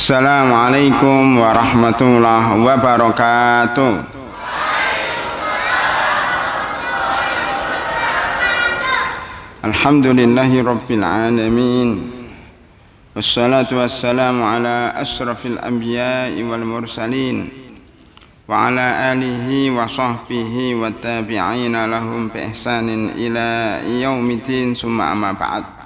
Assalamualaikum warahmatullahi wabarakatuh. Alhamdulillahi rabbil alamin. Wassalatu wassalamu ala asrafil anbiya'i wal mursalin wa ala alihi wa sahbihi wa tabi'ina lahum bi ihsanin ila yaumiddin, summa amma ba'd.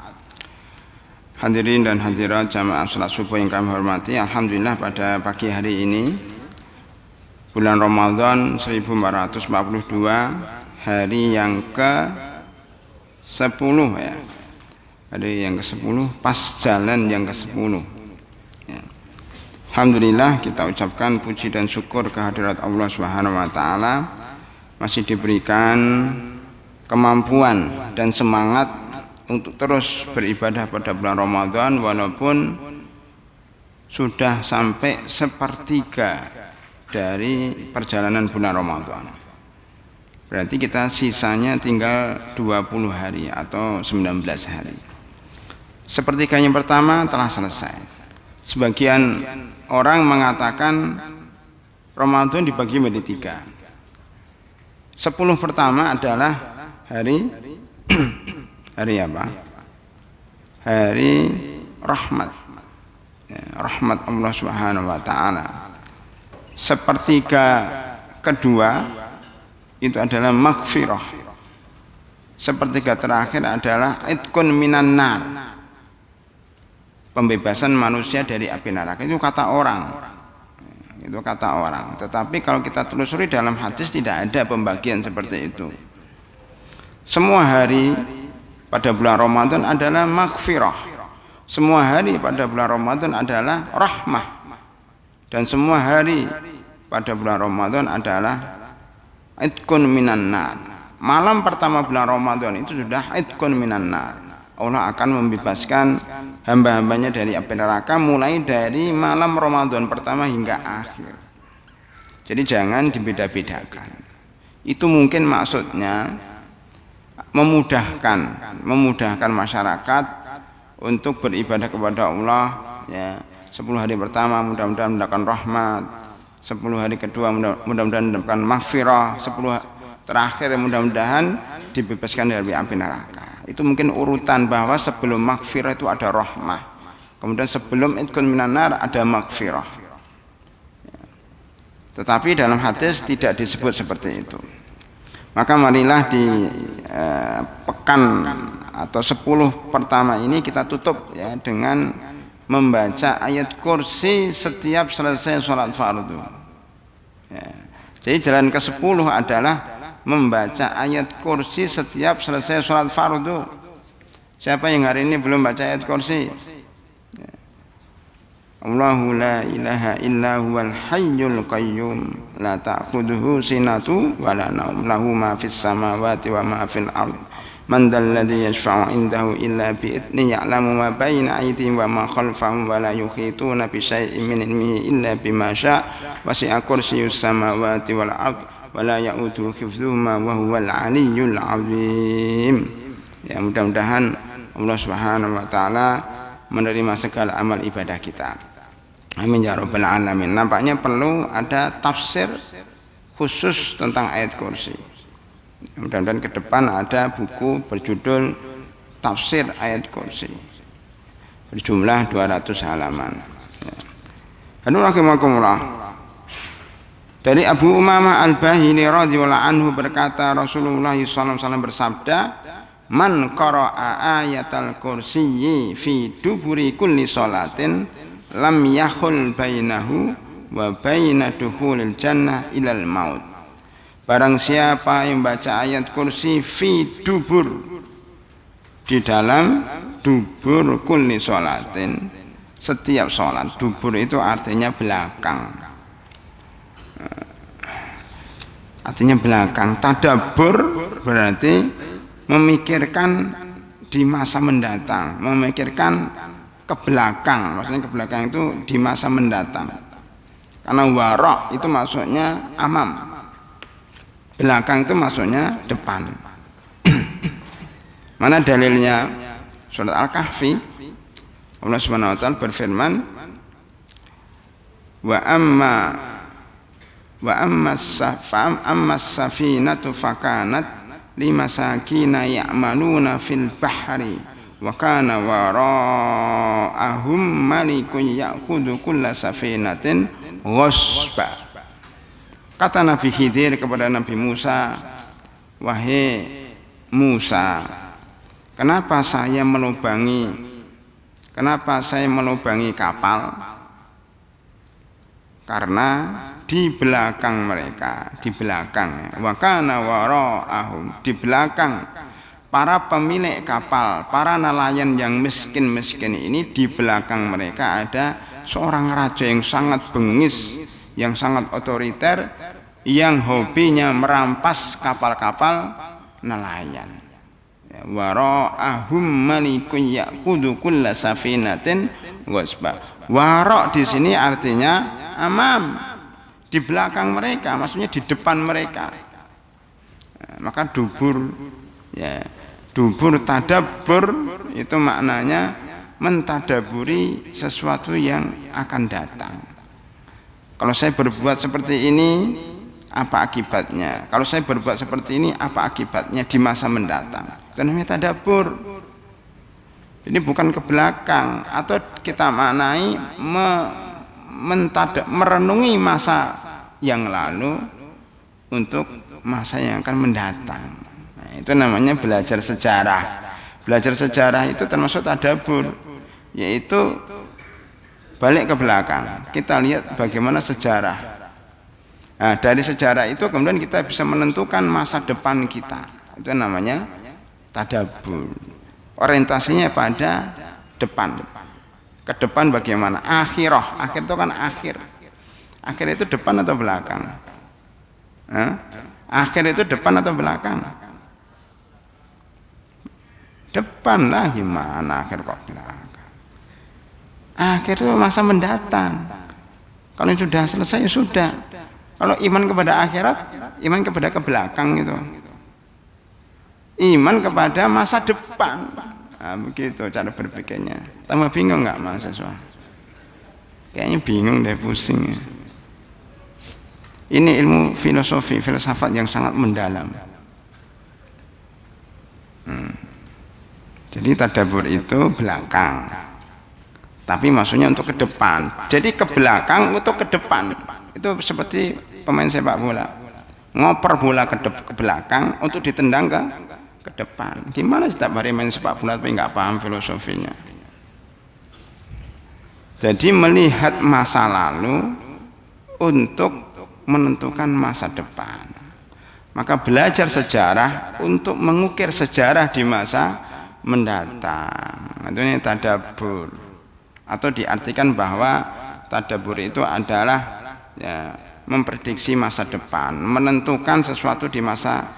Hadirin dan hadirat jamaah salat subuh yang kami hormati, alhamdulillah pada pagi hari ini bulan Ramadan 1442, hari yang ke-10 ya. Hari yang ke-10 pas jalan yang ke-10 ya. Alhamdulillah kita ucapkan puji dan syukur kehadirat Allah Subhanahu wa taala, masih diberikan kemampuan dan semangat untuk terus beribadah pada bulan Ramadan walaupun sudah sampai sepertiga dari perjalanan bulan Ramadan. Berarti kita sisanya tinggal 20 hari atau 19 hari. Sepertiga yang pertama telah selesai. Sebagian orang mengatakan Ramadan dibagi menjadi 3. 10 pertama adalah hari apa? Hari rahmat ya, rahmat Allah Subhanahu wa taala. Sepertiga kedua itu adalah maghfirah. Sepertiga terakhir adalah itqun minan nar, pembebasan manusia dari api neraka. Itu kata orang. Itu kata orang. Tetapi kalau kita telusuri dalam hadis tidak ada pembagian seperti itu. Semua hari pada bulan Ramadan adalah maghfirah. Semua hari pada bulan Ramadan adalah rahmah. Dan semua hari pada bulan Ramadan adalah itqun minan nar. Malam pertama bulan Ramadan itu sudah itqun minan nar. Allah akan membebaskan hamba-hambanya dari api neraka mulai dari malam Ramadan pertama hingga akhir. Jadi jangan dibeda-bedakan. Itu mungkin maksudnya memudahkan masyarakat untuk beribadah kepada Allah ya. 10 hari pertama mudah-mudahan mendapatkan rahmat, 10 hari kedua mudah-mudahan mendapatkan maghfirah, 10 terakhir mudah-mudahan dibebaskan dari api neraka. Itu mungkin urutan bahwa sebelum maghfirah itu ada rahmah, kemudian sebelum itqun minan nar ada maghfirah ya. Tetapi dalam hadis tidak disebut seperti itu. Maka marilah di pekan atau 10 pertama ini kita tutup ya dengan membaca ayat kursi setiap selesai sholat fardu ya. Jadi jalan ke-10 adalah membaca ayat kursi setiap selesai sholat fardu. Siapa yang hari ini belum baca ayat kursi? Allahu la ilaha illa huwal hayyul qayyum la ta'khudhuhu sinatu wa la naum lahu ma fis samawati wa ma fil ard man dzal ladzi yashfa'u indahu illa bi idzni ya'lamu ma baina aydihim wa ma khalfahum wa la yuhituna bi syai'in min ilmihi illa bima syaa' wasi'a kursiyyus samawati wal ard wa la ya'uduhu hifdzuhuma wa huwal 'aliyyul 'azim. Ya, mudah-mudahan Allah Subhanahu wa taala menerima segala amal ibadah kita. Amin ya rabbal alamin. Nampaknya perlu ada tafsir khusus tentang ayat kursi. Mudah-mudahan ke depan ada buku berjudul Tafsir Ayat Kursi berjumlah 200 halaman. Rahimakumullah. Dari Abu Umamah Al-Bahili radhiyallahu anhu berkata, Rasulullah sallallahu alaihi wasallam bersabda, "Man qara'a ayatal kursiyyi fi duburi kulli sholatin lam yahul bainahu wa baina dukhulil jannah ilal maut." Barang siapa yang baca ayat kursi fi dubur, di dalam dubur kulli sholatin, setiap sholat. Dubur itu artinya belakang, artinya belakang. Tadabbur berarti memikirkan di masa mendatang, memikirkan ke belakang, maksudnya ke belakang itu di masa mendatang. Karena warok itu maksudnya amam, belakang itu maksudnya depan. Mana dalilnya? Surat Al-Kahfi, Allah Subhanahu wa taala berfirman, wa amma safinatu fakanat limasakina ya'maluna fil bahri wa kana wara'ahum malikun ya'khudhu kulla safinatin ghasba. Kata Nabi Khidir kepada Nabi Musa, wahai Musa, kenapa saya melubangi kapal? Karena di belakang mereka, wa kana wara'ahum, di belakang para pemilik kapal, para nelayan yang miskin-miskin ini, di belakang mereka ada seorang raja yang sangat bengis, yang sangat otoriter, yang hobinya merampas kapal-kapal nelayan. Wara'ahum malikun ya'khudhu kulla safinatin ghasba. Wara' di sini artinya amam, di belakang mereka, maksudnya di depan mereka. Maka dubur, ya, dubur tadabbur itu maknanya mentadaburi sesuatu yang akan datang. Kalau saya berbuat seperti ini, apa akibatnya? Kalau saya berbuat seperti ini, apa akibatnya di masa mendatang? Itu namanya tadabbur. Ini bukan ke belakang, atau kita maknai merenungi masa yang lalu untuk masa yang akan mendatang. Nah, itu namanya belajar sejarah. Belajar sejarah itu termasuk tadabbur, yaitu balik ke belakang, kita lihat bagaimana sejarah. Nah, dari sejarah itu kemudian kita bisa menentukan masa depan kita. Itu namanya tadabbur. Orientasinya pada depan. Ke depan bagaimana? Akhirah. Akhir itu kan akhir. Akhir itu depan atau belakang? Akhir itu depan atau belakang? Depan lah, gimana akhir kok belakang? Akhir itu masa mendatang. Kalau sudah selesai, sudah. Kalau iman kepada akhirat, iman kepada ke belakang itu. Iman kepada masa depan. Nah, begitu cara berpikirnya. Tambah bingung nggak mahasiswa? Kayaknya bingung deh, pusing. Ini ilmu filosofi, filsafat yang sangat mendalam. Jadi tadabbur itu belakang. Tapi maksudnya untuk ke depan. Jadi ke belakang untuk ke depan. Itu seperti pemain sepak bola. Ngoper bola ke belakang untuk ditendang ke depan. Gimana setiap hari main sepak bola tapi nggak paham filosofinya. Jadi melihat masa lalu untuk menentukan masa depan. Maka belajar sejarah untuk mengukir sejarah di masa mendatang. Itu tadabbur. Atau diartikan bahwa tadabbur itu adalah, ya, memprediksi masa depan, menentukan sesuatu di masa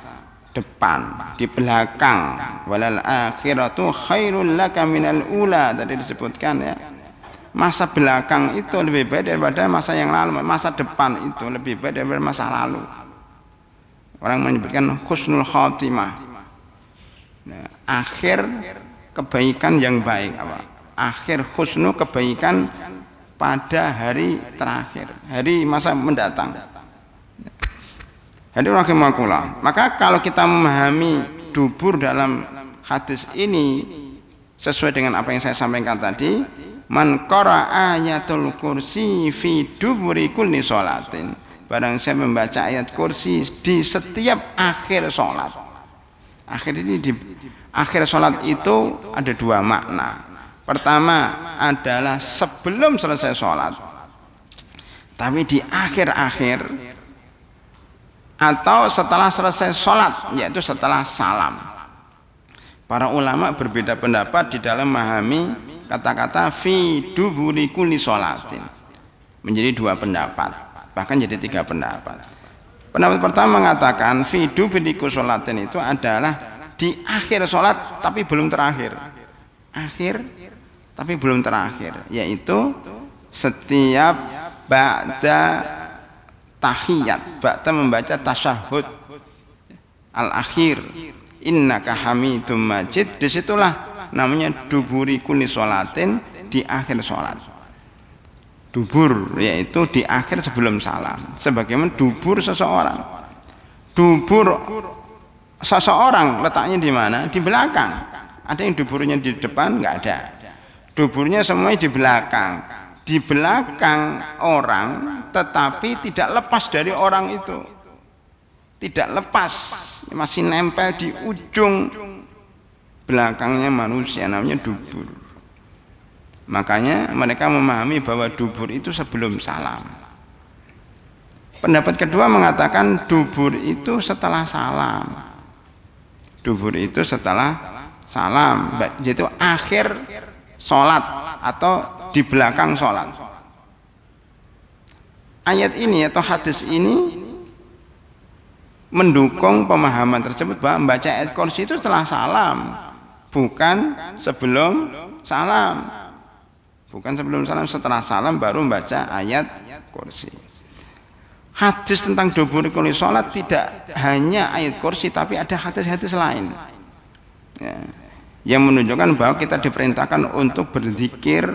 depan, di belakang. Walal akhiratu khairul laka minal ula, tadi disebutkan, ya. Masa belakang itu lebih baik daripada masa yang lalu. Masa depan itu lebih baik daripada masa lalu. Orang menyebutkan husnul khatimah, nah, akhir kebaikan yang baik, apa? Akhir husnu, kebaikan pada hari terakhir, hari masa mendatang. Hadirin rahimakumullah. Maka kalau kita memahami dubur dalam hadis ini sesuai dengan apa yang saya sampaikan tadi, man qara'a ayatul kursi fi duburi kulli sholatin, barang saya membaca ayat kursi di setiap akhir sholat. Akhir ini di akhir sholat itu ada dua makna. Pertama adalah sebelum selesai sholat, tapi di akhir-akhir, atau setelah selesai sholat, yaitu setelah salam. Para ulama berbeda pendapat di dalam memahami kata-kata fi duburi kulli sholatin, menjadi dua pendapat, bahkan jadi tiga pendapat. Pendapat pertama mengatakan fi duburi kulli sholatin itu adalah di akhir sholat tapi belum terakhir. Akhir tapi belum terakhir, yaitu setiap ba'da tahiyat, ba'da membaca tasyahud al-akhir, innaka hamidum majid, disitulah namanya duburi kulli sholatin, di akhir sholat. Dubur yaitu di akhir sebelum salam. Sebagaimana dubur seseorang. Dubur seseorang letaknya di mana? Di belakang. Ada yang duburnya di depan? Enggak ada. Duburnya semuanya di belakang. Di belakang orang, tetapi tidak lepas dari orang itu. Tidak lepas, masih nempel di ujung belakangnya manusia, namanya dubur. Makanya mereka memahami bahwa dubur itu sebelum salam. Pendapat kedua mengatakan dubur itu setelah salam. Dubur itu setelah salam, yaitu akhir sholat atau di belakang sholat. Ayat ini atau hadis ini mendukung pemahaman tersebut bahwa membaca ayat kursi itu setelah salam, bukan sebelum salam. Bukan sebelum salam, setelah salam baru membaca ayat kursi. Hadis tentang dubur kulli sholat tidak hanya ayat kursi, tapi ada hadis-hadis lain ya, yang menunjukkan bahwa kita diperintahkan untuk berzikir,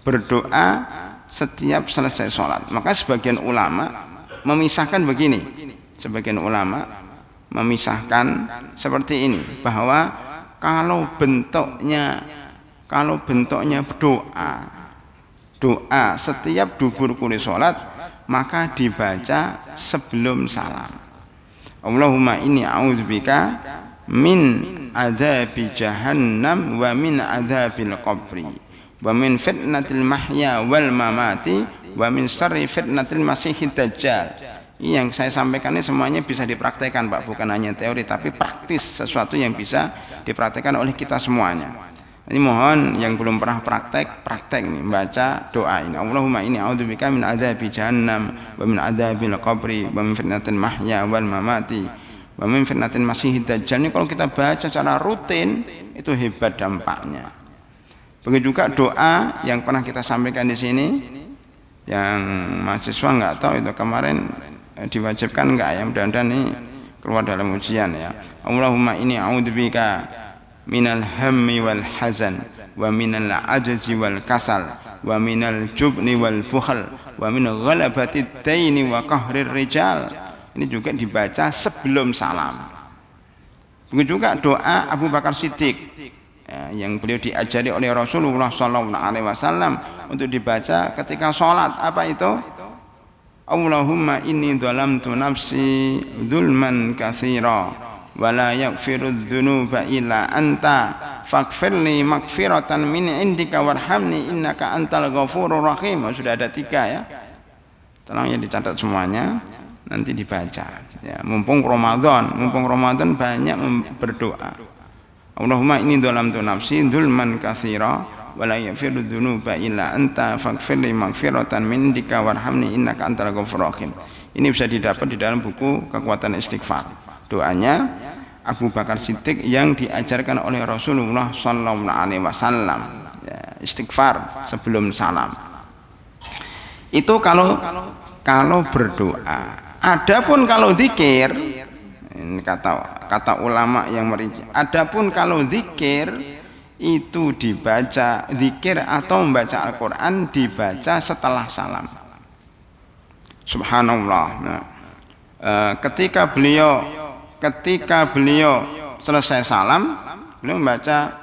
berdoa setiap selesai sholat. Maka sebagian ulama memisahkan begini. Sebagian ulama memisahkan seperti ini, bahwa kalau bentuknya doa setiap dubur kulli sholat maka dibaca sebelum salam. Allahumma inni a'udzubika min adzabi jahannam wa min adzabil qabri wa min fitnatil mahya wal mamati wa min syarri fitnatil masiihid dajjal. Ini yang saya sampaikan ini semuanya bisa dipraktekkan Pak, bukan hanya teori tapi praktis, sesuatu yang bisa dipraktekkan oleh kita semuanya. Ini mohon yang belum pernah praktek nih, baca doa ini. Allahumma inni a'udzubika min adzabi jahannam wa min adzabil qabri wa min fitnatil mahya wal mamati wa min fitnatil masiihid dajjal. Ini kalau kita baca secara rutin itu hebat dampaknya. Begitu juga doa yang pernah kita sampaikan di sini, yang mahasiswa nggak tahu itu kemarin diwajibkan enggak ya, mudah-mudahan ini keluar dalam ujian ya. Allahumma inni a'udzubika minal hammi wal hazan wa minal ajzi wal kasal wa minal jubni wal bukhl wa min ghalabatid daini wa qahrir rijal. Ini juga dibaca sebelum salam. Begitu juga doa Abu Bakar Siddiq ya, yang beliau diajari oleh Rasulullah SAW untuk dibaca ketika sholat. Apa itu? Allahumma inni dhalamtu nafsi dzulman katsira wa la yaghfiru dzunuba illa anta faghfirli maghfiratan min indika warhamni innaka antal ghafurur rahim. Sudah ada 3 ya. Tolong ya dicatat semuanya, nanti dibaca ya, mumpung Ramadan banyak berdoa. Allahumma inni dhalamtu nafsi dzulman katsira wa la yaghfiru dzunuba illa anta faghfirli maghfiratan min indika warhamni innaka antal ghafurur rahim. Ini bisa didapat di dalam buku Kekuatan Istighfar. Doanya Abu Bakar Siddiq yang diajarkan oleh Rasulullah SAW ya, istighfar sebelum salam. Itu kalau berdoa. Adapun kalau zikir, ini kata ulama yang merinci. Adapun kalau zikir itu dibaca, zikir atau membaca Al-Quran dibaca setelah salam. Subhanallah. Nah, ketika beliau selesai salam, beliau membaca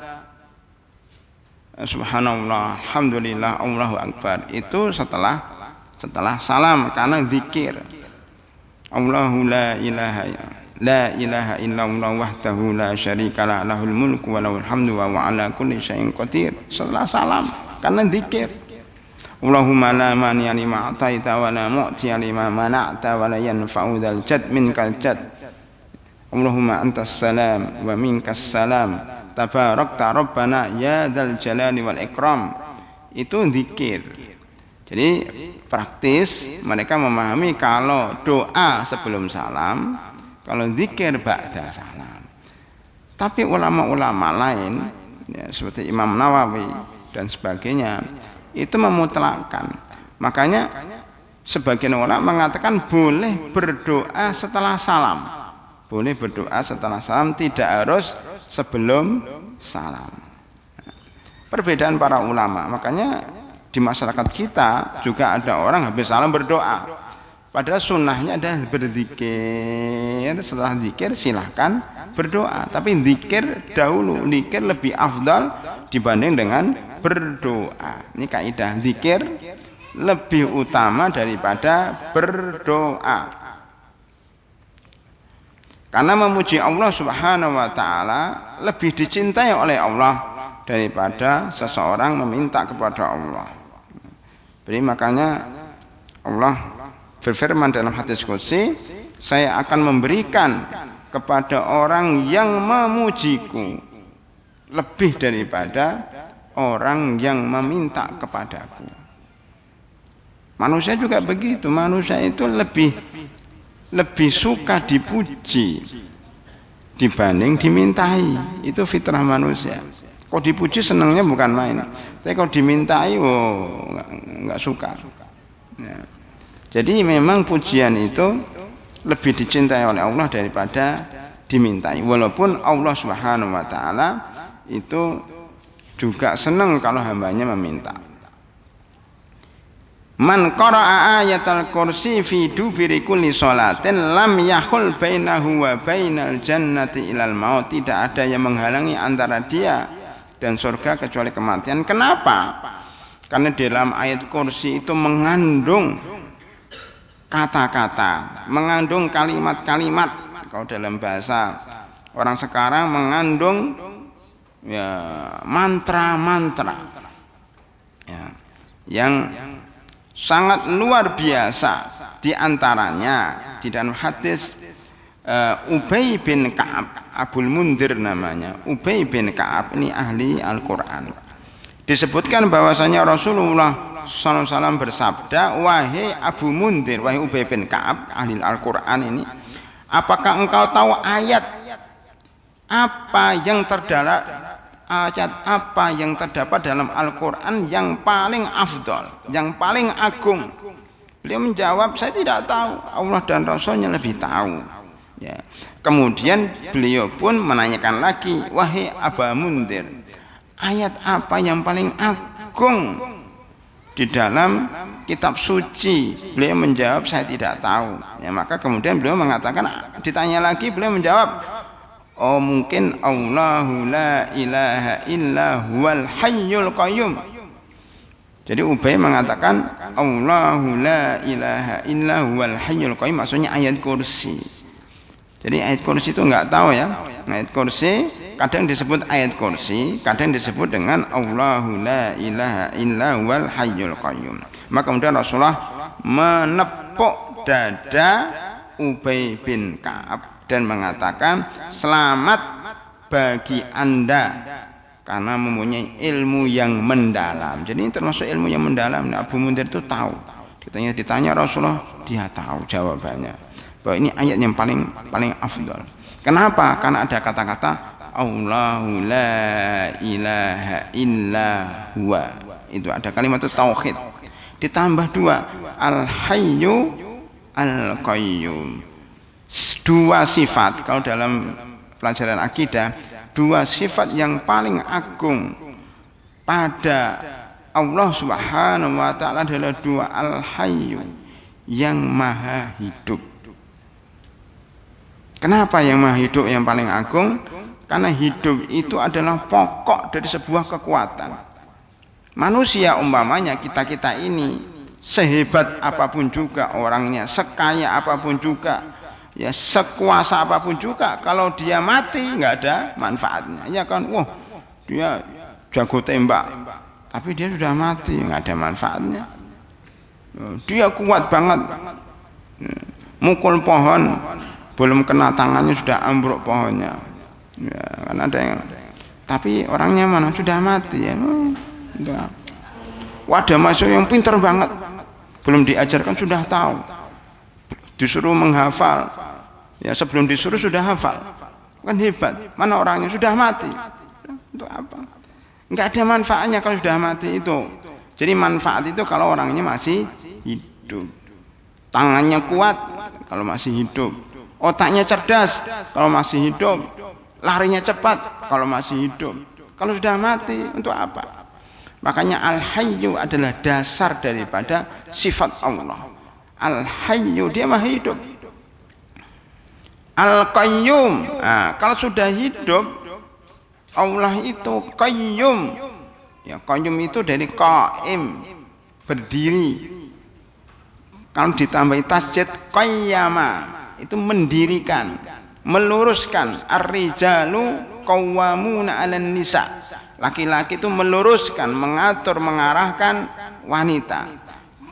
Subhanallah, Alhamdulillah, Allahu Akbar. Itu setelah salam karena zikir. Allahu la ilaha illallah wahdahu la syarika lahul mulku wa lahul hamdu wa huwa ala kulli syai'in qadir. Setelah salam karena zikir. Allahumma la mani'a lima a'taita wa la mu'tiya lima mana'ta wa la yanfa'u dzal jad minkal jad. Allahumma antas salam wa minkas salam tabarakta rabbana ya dzal jalali wal ikram. Itu zikir. Jadi praktis mereka memahami kalau doa sebelum salam, kalau zikir ba'da salam. Tapi ulama-ulama lain ya, seperti Imam Nawawi dan sebagainya itu memutlakkan. Makanya sebagian ulama mengatakan boleh berdoa setelah salam. Boleh berdoa setelah salam, tidak harus sebelum salam. Perbedaan para ulama. Makanya di masyarakat kita juga ada orang habis salam berdoa. Padahal sunnahnya adalah berzikir, setelah zikir silahkan berdoa. Tapi zikir dahulu, zikir lebih afdal dibanding dengan berdoa. Ini kaidah, zikir lebih utama daripada berdoa. Karena memuji Allah Subhanahu wa taala lebih dicintai oleh Allah daripada seseorang meminta kepada Allah. Jadi makanya Allah berfirman dalam hadis qudsi, saya akan memberikan kepada orang yang memujiku lebih daripada orang yang meminta kepadaku. Manusia juga begitu, manusia itu lebih suka dipuji dibanding dimintai. Itu fitrah manusia. Kalau dipuji senangnya bukan main, tapi kalau dimintai, nggak suka. Ya. Jadi memang pujian itu lebih dicintai oleh Allah daripada dimintai. Walaupun Allah Subhanahu wa taala itu juga senang kalau hambanya meminta. Man qara'a ayatal kursi fi dubiri kulli sholatin lam yahul bainahu wa bainal jannati ilal maut. Tidak ada yang menghalangi antara dia dan surga kecuali kematian. Kenapa? Karena di dalam ayat kursi itu mengandung kata-kata, mengandung kalimat-kalimat. Kalau dalam bahasa orang sekarang mengandung ya mantra-mantra ya, yang sangat luar biasa. Di antaranya di dalam hadis Ubay bin Ka'ab, Abul Mundir namanya, Ubay bin Ka'ab ini ahli Al-Quran. Disebutkan bahwasanya Rasulullah SAW bersabda, wahai Abu Mundir, wahai Ubay bin Ka'ab ahli Al-Quran ini, apakah engkau tahu ayat apa yang terdapat dalam Al-Quran yang paling afdal, yang paling agung? Beliau menjawab, saya tidak tahu, Allah dan Rasulnya lebih tahu. Ya. Kemudian beliau pun menanyakan lagi, wahai Abu Mundir, ayat apa yang paling agung di dalam kitab suci? Beliau menjawab, saya tidak tahu. Ya, maka kemudian beliau mengatakan, ditanya lagi, beliau menjawab, oh mungkin Allahu la ilaha illa huwal hayyul qayyum. Jadi Ubay mengatakan Allahu la ilaha illa huwal hayyul qayyum, maksudnya ayat kursi. Jadi ayat kursi itu enggak tahu ya. Ayat kursi kadang disebut ayat kursi, kadang disebut dengan Allahu la ilaha illa huwal hayyul qayyum. Maka kemudian Rasulullah menepuk dada Ubay bin Ka'ab dan mengatakan, selamat bagi Anda karena mempunyai ilmu yang mendalam. Jadi ini termasuk ilmu yang mendalam. Nah, Abu Mundir itu tahu. Ditanya Rasulullah, dia tahu jawabannya. Bahwa ini ayat yang paling afdal. Kenapa? Karena ada kata-kata Allahu la ilaha illa huwa. Itu ada kalimat tauhid. Ditambah dua, al-hayyu al-qayyum. Dua sifat, kalau dalam pelajaran akidah, dua sifat yang paling agung pada Allah Subhanahu wa taala adalah dua, al-hayyu, yang maha hidup. Kenapa yang maha hidup yang paling agung? Karena hidup itu adalah pokok dari sebuah kekuatan. Manusia umpamanya kita ini sehebat apapun juga orangnya, sekaya apapun juga, ya sekuasa apapun juga, kalau dia mati nggak ada manfaatnya. Ya kan, wah dia jago tembak, tapi dia sudah mati, nggak ada manfaatnya. Dia kuat banget, mukul pohon belum kena tangannya sudah ambruk pohonnya. Ya, kan ada yang, tapi orangnya mana sudah mati ya. Wadah masuk yang pintar banget, belum diajarkan sudah tahu, disuruh menghafal, ya sebelum disuruh sudah hafal, kan hebat. Mana orangnya sudah mati, untuk apa? Nggak ada manfaatnya kalau sudah mati itu. Jadi manfaat itu kalau orangnya masih hidup, tangannya kuat kalau masih hidup, otaknya cerdas kalau masih hidup, larinya cepat kalau masih hidup. Kalau sudah mati untuk apa? Makanya Al-Hayyu adalah dasar daripada sifat Allah. Al-Hayyu, dia maha hidup. Al-Qayyum, nah, kalau sudah hidup Allah itu Qayyum. Ya, Qayyum itu dari Qaim, berdiri. Kalau ditambahi tasjid Qayyama, itu mendirikan, meluruskan. Ar-rijalu qawwamuna 'alan nisa. Laki-laki itu meluruskan, mengatur, mengarahkan wanita.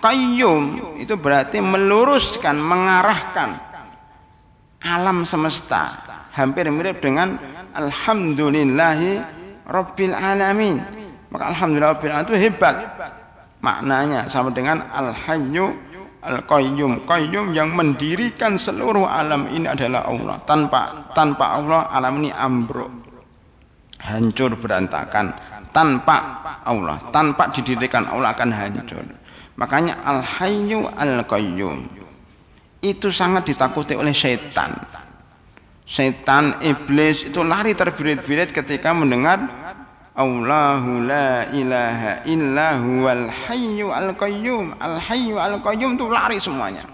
Qayyum itu berarti meluruskan, mengarahkan alam semesta. Hampir mirip dengan alhamdulillahi rabbil alamin. Maka alhamdulillah rabbil alamin itu hebat. Maknanya sama dengan al-hayyu al-qayyum. Qayyum yang mendirikan seluruh alam ini adalah Allah. Tanpa Allah alam ini ambruk, hancur berantakan. Tanpa Allah, tanpa didirikan Allah akan hancur. Makanya al-hayyu al-qayyum itu sangat ditakuti oleh setan. Setan, iblis itu lari terbirit-birit ketika mendengar Allahu la ilaha illa huwal hayyu al-qayyum. Al-hayyu al-qayyum itu lari semuanya.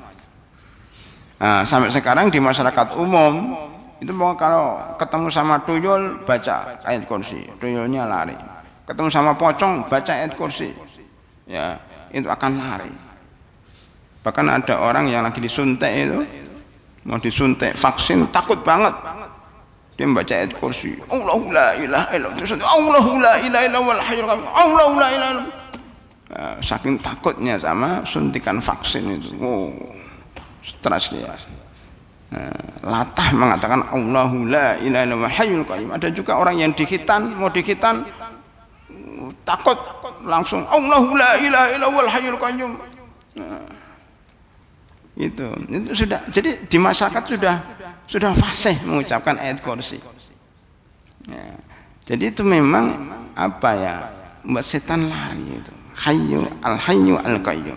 Nah, sampai sekarang di masyarakat umum itu mau kalau ketemu sama tuyul baca ayat kursi, tuyulnya lari. Ketemu sama pocong baca ayat kursi, ya itu akan lari. Bahkan ada orang yang lagi disuntik itu, mau disuntik vaksin takut banget, dia membaca ayat kursi. Allahu la ilaha illallah, Allahu la ilaha illallah, Allahu la ilaha illallah. Saking takutnya sama suntikan vaksin itu, stres dia. Latah mengatakan Allahu la ilaha illallah hayyul qayyum. Ada juga orang yang dikhitan, mau dikhitan takut langsung Allahu la ilaha illallah hayyul qayyum. Itu sudah, jadi di masyarakat sudah fasih mengucapkan ayat kursi. Ya. Jadi itu memang apa ya, membuat setan lari itu. Al-hayyu al-qayyum.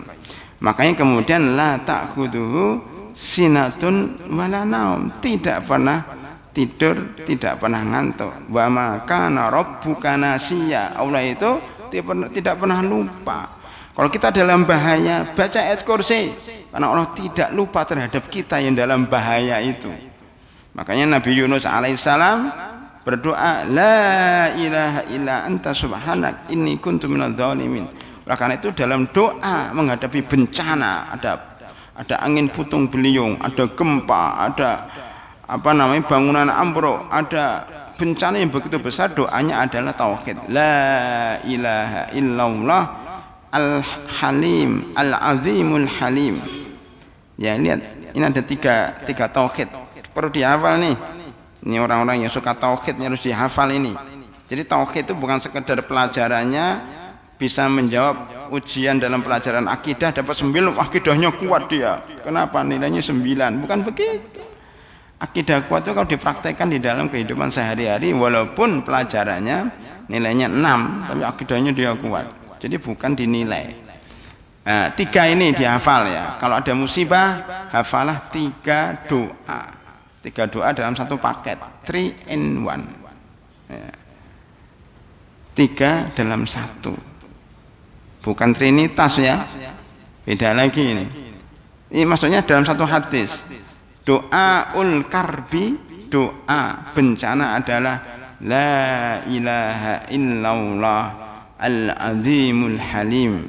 Makanya kemudian la ta'khudhuhu sinatun wala naum, tidak pernah tidur, tidak pernah ngantuk. Wa ma kana rabbuka nasiya, Allah itu tidak pernah lupa. Kalau kita dalam bahaya, baca ayat kursi, karena Allah tidak lupa terhadap kita yang dalam bahaya itu. Makanya Nabi Yunus alaihissalam berdoa, la ilaha illa anta subhanak inni kuntu minadh dhalimin. Oleh karena itu dalam doa menghadapi bencana, ada angin putung beliung, ada gempa, ada bangunan ambruk, ada bencana yang begitu besar, doanya adalah tauhid. La ilaha illallah al-halim al-azimul halim. Ya, lihat, ini ada tiga tauhid, perlu dihafal nih. Ini orang-orang yang suka tauhidnya harus dihafal ini. Jadi tauhid itu bukan sekedar pelajarannya bisa menjawab ujian dalam pelajaran akidah dapat 9, akidahnya kuat dia. Kenapa nilainya 9? Bukan begitu. Akidah kuat itu kalau dipraktekkan di dalam kehidupan sehari-hari, walaupun pelajarannya nilainya 6, tapi akidahnya dia kuat. Jadi bukan dinilai. Nah, 3 ini dihafal ya. Kalau ada musibah, hafalah 3 doa. 3 doa dalam satu paket, 3 in 1. Ya. 3 dalam 1. Bukan trinitas ya. Beda lagi ini. Ini maksudnya dalam satu hadis. Doaul karbi, doa bencana adalah la ilaha illallah al-azimul halim,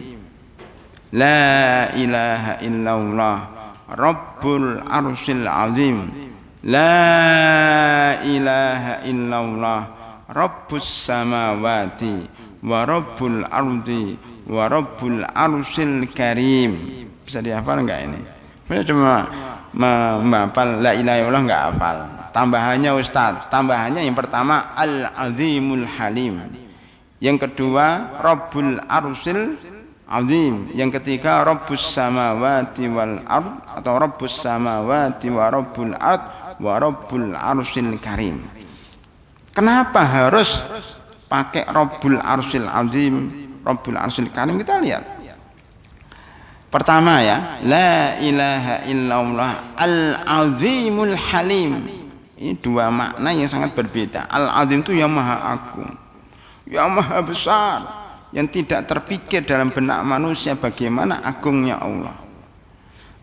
la ilaha illallah rabbul arsyil azim, la ilaha illallah rabbus samawati wa rabbul ardi wa rabbul arsyil karim. Bisa dihafal enggak ini? Saya cuma menghafal la ilaha illallah enggak hafal. Tambahannya Ustaz, tambahannya yang pertama al-azimul halim, yang kedua rabbul arsyil azim, yang ketiga rabbus samawati wal ard atau rabbus samawati wa rabbul ard wa rabbul arsyil karim. Kenapa harus pakai rabbul arsyil azim, rabbul arsyil karim? Kita lihat. Pertama ya, la ilaha illallah al-azimul halim. Ini 2 makna yang sangat berbeda. Al-azim itu yang maha agung, yang maha besar, yang tidak terpikir dalam benak manusia bagaimana agungnya Allah.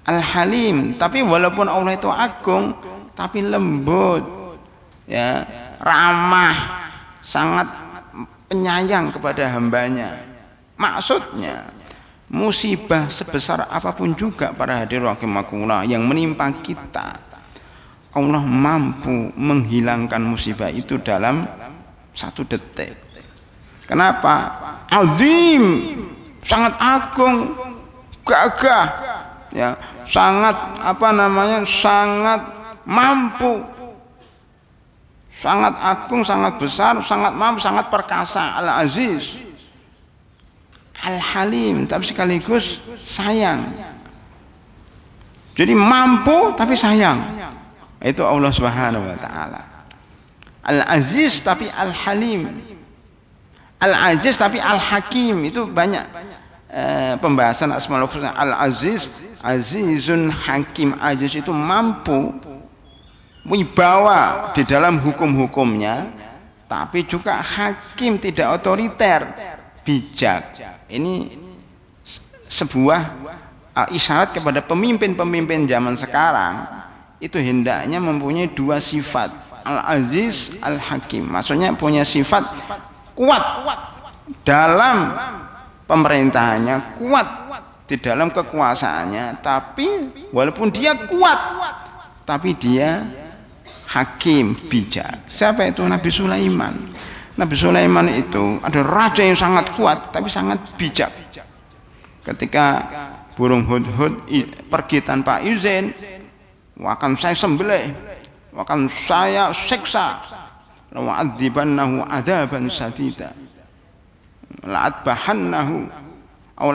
Al-Halim, tapi walaupun Allah itu agung, tapi lembut, ya, ramah, sangat penyayang kepada hambanya. Maksudnya musibah sebesar apapun juga para hadirin rahimakumullah yang menimpa kita, Allah mampu menghilangkan musibah itu dalam 1 detik. Kenapa? Azim, sangat agung, gagah, ya, sangat sangat mampu, sangat agung, sangat besar, sangat mampu, sangat perkasa. Al-Aziz, Al-Halim, tapi sekaligus sayang. Jadi mampu tapi sayang. Itu Allah Subhanahu wa taala. Al-Aziz tapi Al-Halim. Al-Aziz tapi Al-Hakim. Itu banyak pembahasan Asmaul Husna. Al-Aziz, Azizun Hakim. Aziz itu mampu, wibawa di dalam hukum-hukumnya, tapi juga hakim, tidak otoriter, bijak. Ini sebuah isyarat kepada pemimpin-pemimpin zaman sekarang itu hendaknya mempunyai 2 sifat, Al-Aziz, Al-Hakim. Maksudnya punya sifat kuat dalam pemerintahannya, kuat di dalam kekuasaannya, tapi walaupun dia kuat tapi dia hakim, bijak. Siapa itu? Nabi Sulaiman. Nabi Sulaiman itu ada raja yang sangat kuat tapi sangat bijak. Ketika burung hudhud pergi tanpa izin, akan saya sembelih, akan saya siksa, la'adzibannahu adzaban sadida, la'adbahannahu aw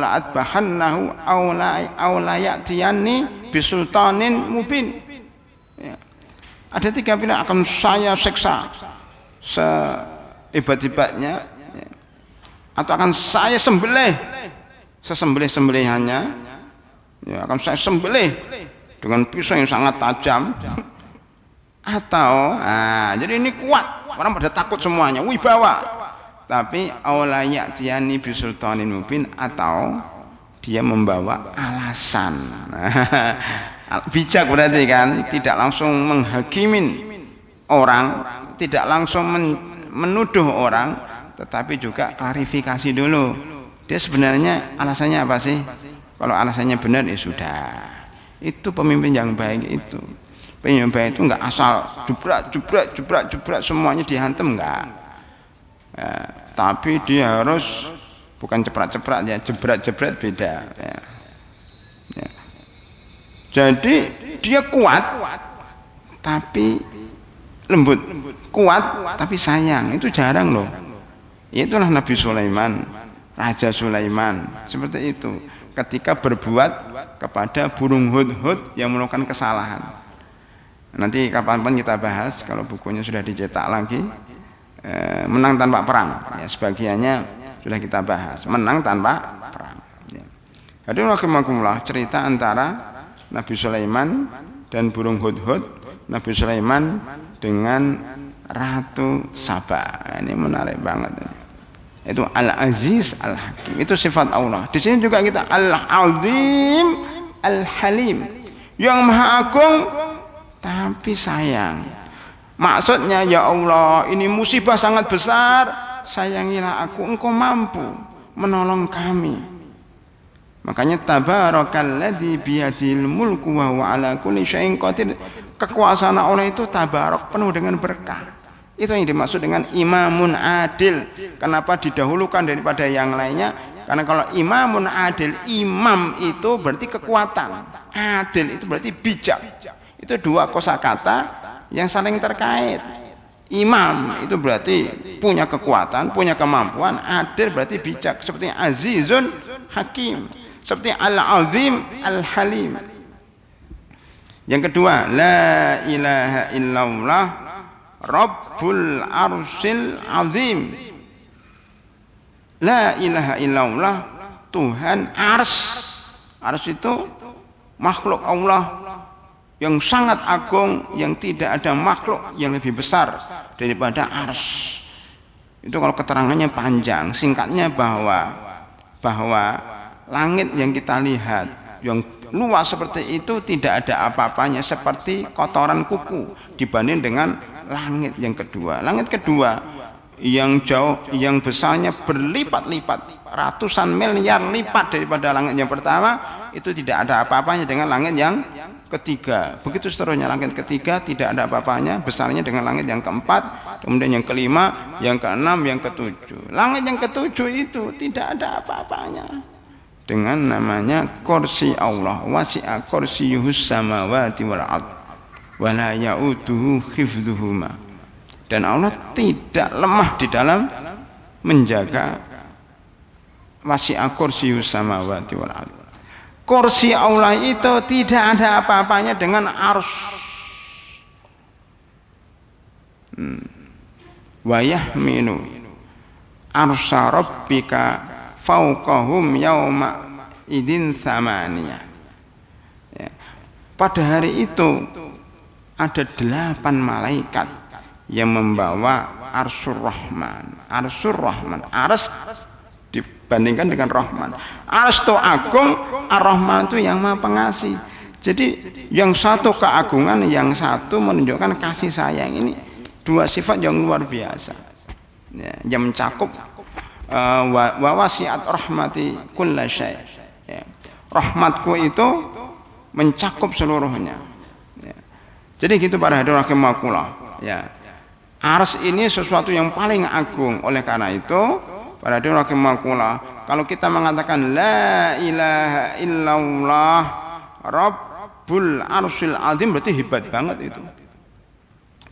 la ya'tiyanni bisultanin mubin. Ya. Ada 3 pilihan, akan saya siksa sehebat-hebatnya, ya, atau akan saya sembelih sesembelih-sembelihannya, ya, akan saya sembelih dengan pisau yang sangat tajam, atau jadi ini kuat, orang pada takut semuanya, wibawa, tapi aulayatiani bisultanin mubin, atau dia membawa alasan. Bijak berarti kan tidak langsung menghakimin orang, tidak langsung menuduh orang, tetapi juga klarifikasi dulu, dia sebenarnya alasannya apa sih. Kalau alasannya benar, ya sudah, itu pemimpin yang baik. Itu pemimpin yang baik itu enggak asal jebrak semuanya dihantam, enggak, ya, tapi dia harus bukan ceprak ya, jebret beda, ya. Ya. Jadi dia kuat tapi lembut, kuat tapi sayang. Itu jarang loh. Itulah Nabi Sulaiman, Raja Sulaiman, seperti itu. Ketika berbuat kepada burung hudhud yang melakukan kesalahan. Nanti kapan-kapan kita bahas kalau bukunya sudah dicetak lagi, menang tanpa perang, ya, sebagiannya sudah kita bahas, menang tanpa perang, ya. Hadirin rahimakumullah, cerita antara Nabi Sulaiman dan burung hudhud, Nabi Sulaiman dengan Ratu Saba. Ini menarik banget. Itu Al-Aziz, Al-Hakim. Itu sifat Allah. Di sini juga kita Al-Azim, Al-Halim, yang Maha Agung tapi sayang. Maksudnya, ya Allah, ini musibah sangat besar, sayangilah aku, engkau mampu menolong kami. Makanya tabarakalladzi biyadil mulku wa huwa ala kulli syai'in qadir. Kekuasaan Allah itu tabarak, penuh dengan berkah. Itu yang dimaksud dengan imamun adil. Kenapa didahulukan daripada yang lainnya? Karena kalau imamun adil, imam itu berarti kekuatan, adil itu berarti bijak. Itu 2 kosakata yang saling terkait. Imam itu berarti punya kekuatan, punya kemampuan, adil berarti bijak, seperti Azizun Hakim, seperti Al-Azim Al-Halim. Yang kedua, la ilaha illallah Rabbul Arsyil Azim. La ilaha illallah, Tuhan ars. Ars itu makhluk Allah yang sangat agung, yang tidak ada makhluk yang lebih besar daripada ars. Itu kalau keterangannya panjang, singkatnya bahwa langit yang kita lihat yang luas seperti itu tidak ada apa-apanya, seperti kotoran kuku dibanding dengan langit yang kedua. Langit kedua yang jauh, yang besarnya berlipat-lipat, ratusan miliar lipat daripada langit yang pertama, itu tidak ada apa-apanya dengan langit yang ketiga. Begitu seterusnya, langit ketiga tidak ada apa-apanya besarnya dengan langit yang keempat, kemudian yang kelima, yang keenam, yang ketujuh. Langit yang ketujuh itu tidak ada apa-apanya dengan namanya kursi Allah. Wasi'a kursiyuhus samawati wal ard wa la ya'uduhu hifdzuhuma. Dan Allah tidak lemah di dalam menjaga wasi'a kursiyus samawati wal ard. Kursi Allah itu tidak ada apa-apanya dengan arsy. Wa yahmilu arsya rabbika fawqahum yauma idzin tsamaniyah. Ya. Pada hari itu ada 8 malaikat yang membawa Arsyur Rahman. Arsyur Rahman, Ars dibandingkan dengan Rahman. Ars itu agung, Ar-Rahman itu yang maha pengasih. Jadi yang satu keagungan, yang satu menunjukkan kasih sayang. Ini dua sifat yang luar biasa ya, yang mencakup wa wasi'at rahmati kulla syai' ya. Rahmatku itu mencakup seluruhnya ya. Jadi gitu para hadirin rahimakumullah ya. Ars ini sesuatu yang paling agung. Oleh karena itu para hadirin rahimakumullah, kalau kita mengatakan la ilaha illallah rabbul arsyil azim, berarti hebat banget itu.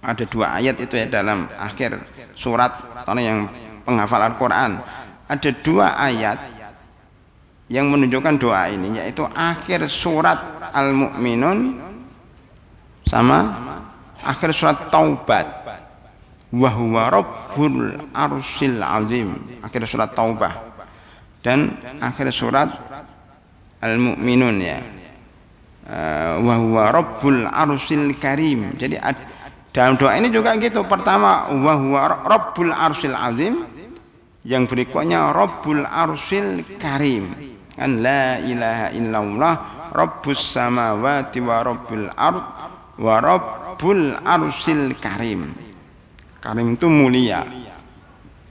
Ada 2 ayat itu ya dalam akhir surat, karena yang penghafal Al-Quran ada 2 ayat yang menunjukkan doa ini, yaitu akhir surat Al-Mu'minun sama akhir surat Taubat. Wa huwa rabbul arsyil azim, akhir surat Taubah, dan akhir surat Al-Mu'minun ya. Wa huwa rabbul arsyil karim. Jadi dalam doa ini juga gitu. Pertama wa huwa rabbul arsyil azim, yang berikutnya rabbul arsyil karim. Kan la ilaha illallah rabbus samawati wa rabbul ard wa rabbul arsyil karim. Karim itu mulia.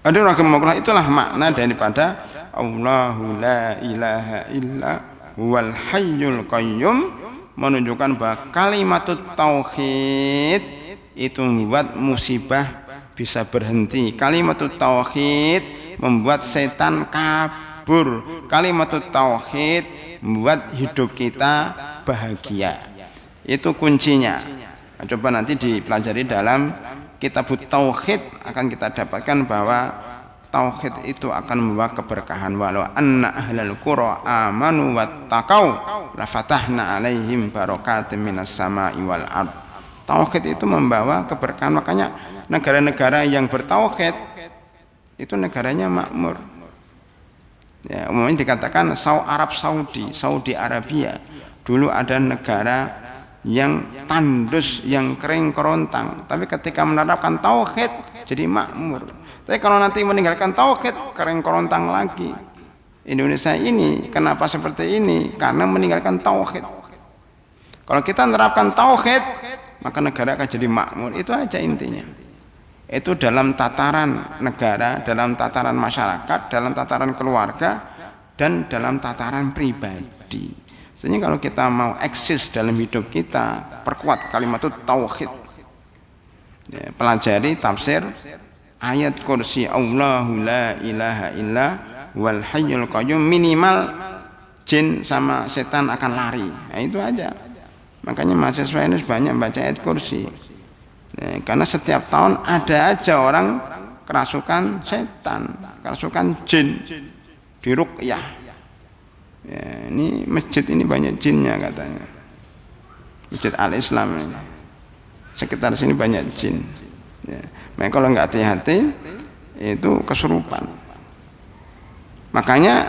Hadirin rahimakumullah, itulah makna daripada Allahu la ilaha illa huwal hayyul qayyum, menunjukkan bahwa kalimatut tauhid itu membuat musibah bisa berhenti. Kalimatut tauhid membuat setan kabur. Kalimatut tauhid membuat hidup kita bahagia. Itu kuncinya. Coba nanti dipelajari dalam Kitabut Tauhid, akan kita dapatkan bahwa tauhid itu akan membawa keberkahan. Walau anna ahlal qura amanu wattaqau la fatahna alaihim barakatim minas sama'i wal ard. Tauhid itu membawa keberkahan. Makanya negara-negara yang bertauhid itu negaranya makmur ya. Umumnya dikatakan Arab Saudi, Saudi Arabia dulu ada negara yang tandus, yang kering kerontang, tapi ketika menerapkan tauhid jadi makmur. Tapi kalau nanti meninggalkan tauhid, kering kerontang lagi. Indonesia ini kenapa seperti ini? Karena meninggalkan tauhid. Kalau kita menerapkan tauhid, maka negara akan jadi makmur. Itu aja intinya. Itu dalam tataran negara, dalam tataran masyarakat, dalam tataran keluarga, dan dalam tataran pribadi. Sehingga kalau kita mau eksis dalam hidup kita, perkuat kalimat tauhid ya, pelajari tafsir ayat kursi Allahu la ilaha illa wal hayyul qayyum, minimal jin sama setan akan lari. Nah, itu aja. Makanya mahasiswa ini banyak baca ayat kursi ya, karena setiap tahun ada aja orang kerasukan setan, kerasukan jin, diruqyah. Ya, ini masjid ini banyak jinnya katanya. Masjid Al-Islam ini. Sekitar sini banyak jin. Ya. Makanya kalau nggak hati-hati itu kesurupan. Makanya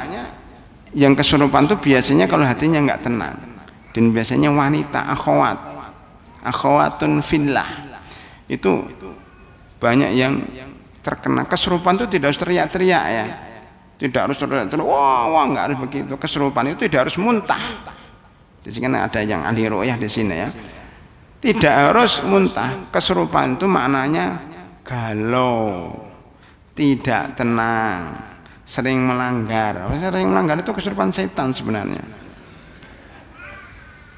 yang kesurupan itu biasanya kalau hatinya nggak tenang. Dan biasanya wanita akhwatun fillah. Itu banyak yang terkena kesurupan itu tidak harus teriak-teriak ya. Tidak harus teriak-teriak, wah enggak harus begitu. Kesurupan itu tidak harus muntah. Di sini kan ada yang ahli ruqyah di sini ya. Tidak harus muntah. Kesurupan itu maknanya galau, tidak tenang, sering melanggar. Sering melanggar itu kesurupan setan sebenarnya.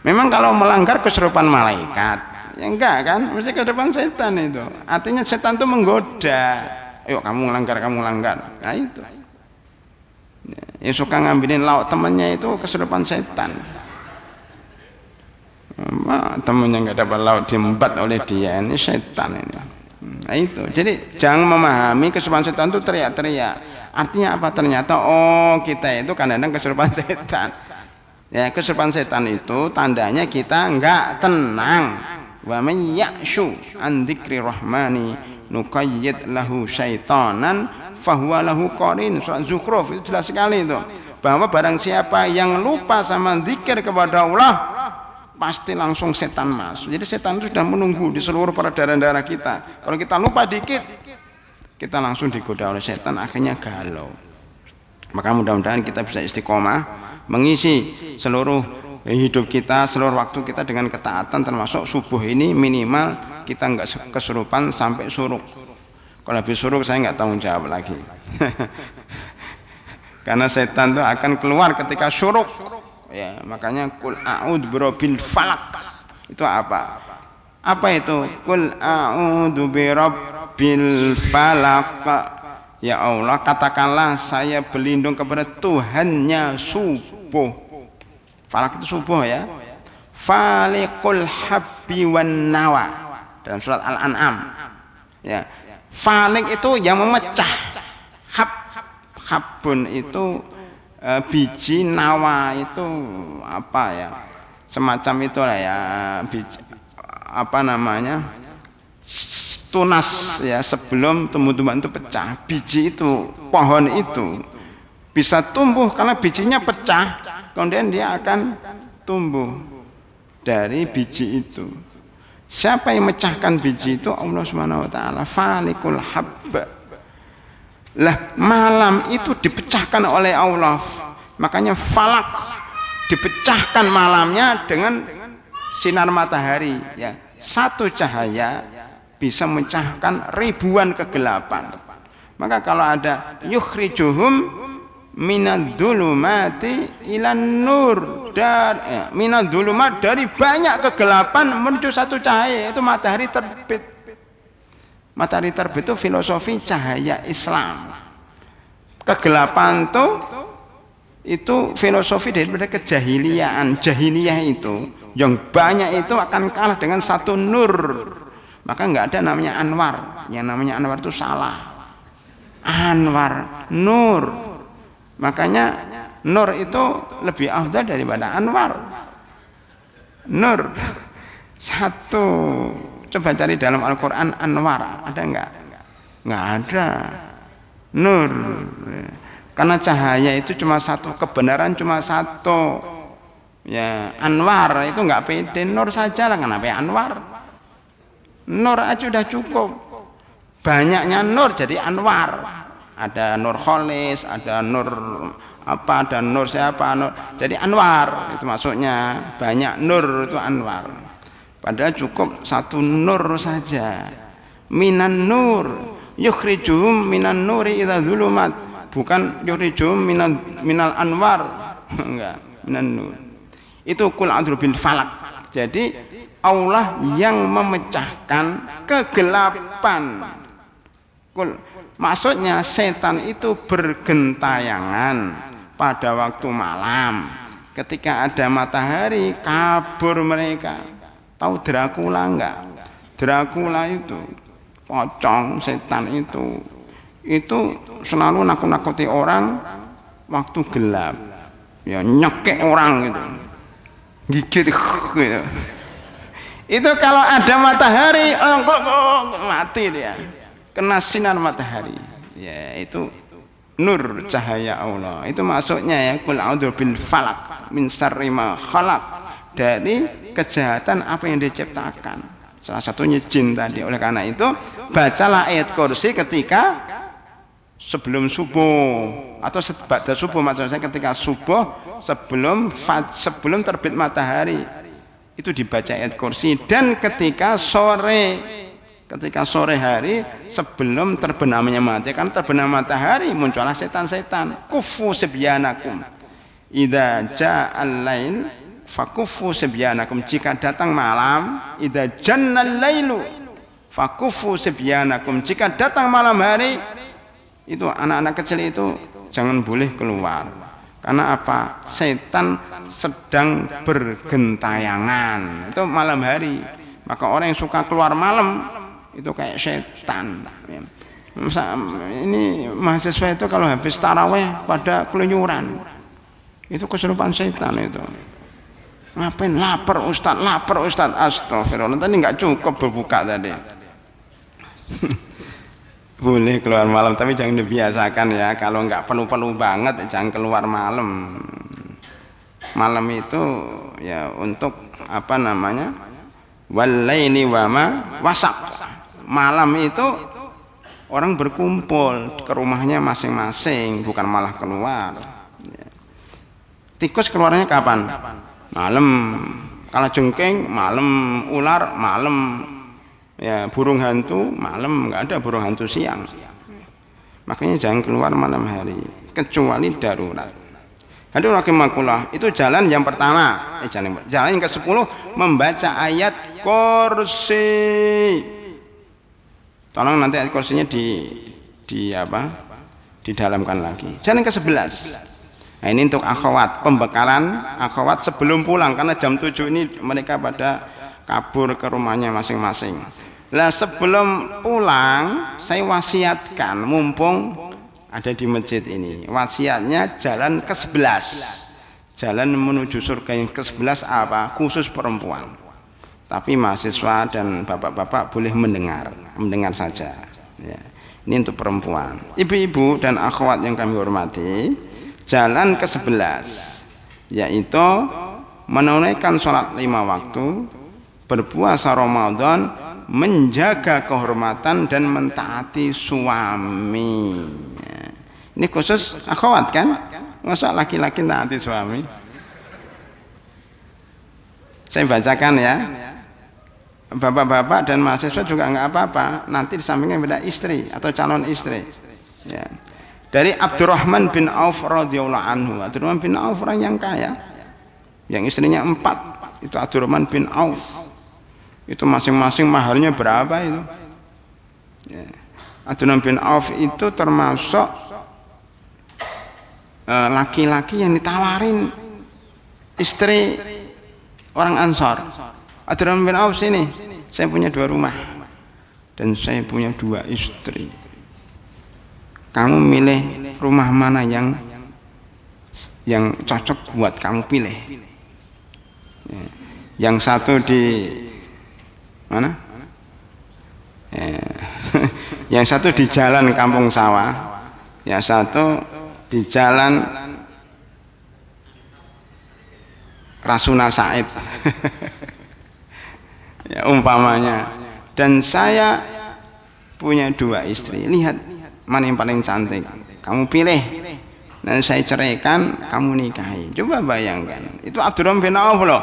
Memang kalau melanggar kesurupan malaikat, ya enggak kan? Mesti kesurupan setan itu. Artinya setan itu menggoda. Ayo kamu melanggar, kamu melanggar. Nah itu. Ya suka ngambilin lauk temannya itu kesurupan setan. Temannya nggak dapat lauk diembat oleh dia, ini setan ini. Nah itu. Jadi jangan memahami kesurupan setan itu teriak-teriak. Artinya apa? Ternyata kita itu kadang-kadang kesurupan setan. Ya, kesurupan setan itu tandanya kita enggak tenang. Wa may ya'shu an dzikri rahmani nuqayyid lahu syaitanan fahuwa lahu qarin. Surat Zukhruf itu jelas sekali itu. Bahwa barang siapa yang lupa sama zikir kepada Allah, pasti langsung setan masuk. Jadi setan itu sudah menunggu di seluruh darah-darah kita. Kalau kita lupa dikit, kita langsung digoda oleh setan, akhirnya galau. Maka mudah-mudahan kita bisa istiqomah mengisi seluruh hidup kita, seluruh waktu kita dengan ketaatan, termasuk subuh ini minimal kita enggak kesurupan sampai suruk. Kalau habis suruk saya enggak tanggung jawab lagi. Karena setan itu akan keluar ketika suruk. Ya, makanya qul a'udzu birabbil falaq. Itu apa? Apa itu? Qul a'udzu birabbil falaq. Ya Allah, katakanlah saya berlindung kepada Tuhannya subuh. Falak itu subuh ya. Faliqul habbi wan nawa dalam surat Al-An'am. Ya. Falik itu yang memecah. Habun itu biji, nawa itu apa ya? Semacam itulah ya, biji, apa namanya? Tunas ya, sebelum tumbuh-tumbuhan itu pecah. Biji itu, pohon itu bisa tumbuh karena bijinya pecah, kemudian dia akan tumbuh dari biji itu. Siapa yang memecahkan biji itu? Allah Subhanahu wa taala. Falikul habb. Lah malam itu dipecahkan oleh Allah. Makanya falak dipecahkan malamnya dengan sinar matahari ya. Satu cahaya bisa memecahkan ribuan kegelapan. Maka kalau ada yukhrijuhum minadz-dzulumati ilan nur, dan minadz-dzulumat, dari banyak kegelapan menuju satu cahaya, itu matahari terbit. Matahari terbit itu filosofi cahaya Islam. Kegelapan itu filosofi daripada kejahiliaan. Jahiliyah itu yang banyak itu akan kalah dengan satu nur. Maka enggak ada namanya Anwar. Yang namanya Anwar itu salah. Anwar, nur. Makanya nur itu lebih afdal daripada Anwar. Nur satu. Coba cari dalam Al-Quran Anwar, ada enggak? Enggak ada. Nur. Karena cahaya itu cuma satu, kebenaran cuma satu. Ya, Anwar itu enggak pede, nur saja lah, kenapa ya Anwar? Nur aja sudah cukup. Banyaknya nur jadi Anwar. Ada Nur Kholis, ada Nur apa, ada Nur siapa, Nur. Jadi Anwar itu maksudnya, banyak nur itu Anwar. Padahal cukup satu nur saja. Minan nur yukhrijuhum minan nuri idza dzulumat. Bukan yukhrijuhum minal anwar. Enggak, minan nur. Itu qul a'udzu bil falaq. Jadi Allah yang memecahkan kegelapan. Maksudnya setan itu bergentayangan pada waktu malam. Ketika ada matahari, kabur mereka. Tahu Dracula enggak? Dracula itu pocong, setan itu selalu nakut-nakuti orang waktu gelap. Ya nyekek orang gitu. Gigit gitu. Itu kalau ada matahari, mati dia. Kena sinar matahari. Ya, itu nur cahaya Allah. Itu maksudnya ya, qul a'udzu bil falaq min syarri ma khalaq. Dari kejahatan apa yang diciptakan. salah satunya jin tadi. Oleh karena itu bacalah ayat kursi ketika sebelum subuh atau ba'da subuh, maksudnya ketika subuh sebelum terbit matahari itu dibaca ayat kursi, dan ketika sore hari sebelum terbenamnya matahari, kan terbenam matahari muncullah setan-setan. Kufu sibyanakum idza ja'al lail fakufu sibyanakum, jika datang malam, idza jannal lailu fakufu sibyanakum, jika datang malam hari itu anak-anak kecil itu jangan boleh keluar. Karena apa? Setan sedang bergentayangan. Itu malam hari. Maka orang yang suka keluar malam itu kayak setan. Ini mahasiswa itu kalau habis taraweh pada keluyuran, itu kesurupan setan itu. Ngapain lapar Ustaz, astagfirullah, tadi nggak cukup berbuka tadi. Boleh keluar malam, tapi jangan dibiasakan ya. Kalau nggak perlu banget jangan keluar malam. Malam itu ya untuk apa namanya, walaini wama wasak. Malam itu orang berkumpul ke rumahnya masing-masing, bukan malah keluar. Tikus keluarnya kapan? Malam. Kalajengking malam, ular malam, ya burung hantu malam, nggak ada burung hantu siang. Makanya jangan keluar malam hari kecuali darurat. Hadirin rahimakumullah, itu jalan yang pertama. Jalan yang ke-10 membaca ayat kursi. Tolong nanti ayat kursinya didalamkan lagi. Jalan yang ke-11. Nah, ini untuk akhwat, pembekalan akhwat sebelum pulang, karena jam 7 ini mereka pada kabur ke rumahnya masing-masing. Lah sebelum pulang saya wasiatkan, mumpung ada di masjid ini, wasiatnya jalan ke-11, jalan menuju surga yang ke-11 apa? Khusus perempuan. Tapi mahasiswa dan bapak-bapak boleh mendengar saja ya. Ini untuk perempuan. Ibu-ibu dan akhwat yang kami hormati, jalan ke-11 yaitu menunaikan sholat 5 waktu, berpuasa Ramadan, menjaga kehormatan dan mentaati suami. Ini khusus akhwat kan? Masa laki-laki taati suami? Saya bacakan ya. Bapak-bapak dan mahasiswa juga nggak apa-apa. Nanti di sampingnya beda istri atau calon istri. Ya. Dari Abdurrahman bin Auf radhiyallahu anhu. Abdurrahman bin Auf orang yang kaya, yang istrinya 4. Itu Abdurrahman bin Auf. Itu masing-masing maharnya berapa itu? Ya. Abdurrahman bin Auf itu termasuk laki-laki yang ditawarin istri orang Ansor. Abdurrahman bin Auf sini, saya punya 2 rumah dan saya punya 2 istri. Kamu milih rumah mana yang cocok buat kamu pilih. Ya. Yang satu di mana? Ya. Yang satu di jalan Kampung Sawah, yang satu di jalan Rasuna Said. Ya, umpamanya. Dan saya punya 2 istri. Lihat mana yang paling cantik, kamu pilih. Dan saya ceraikan, kamu nikahi. Coba bayangkan. Itu Abdurrahman bin Auf loh.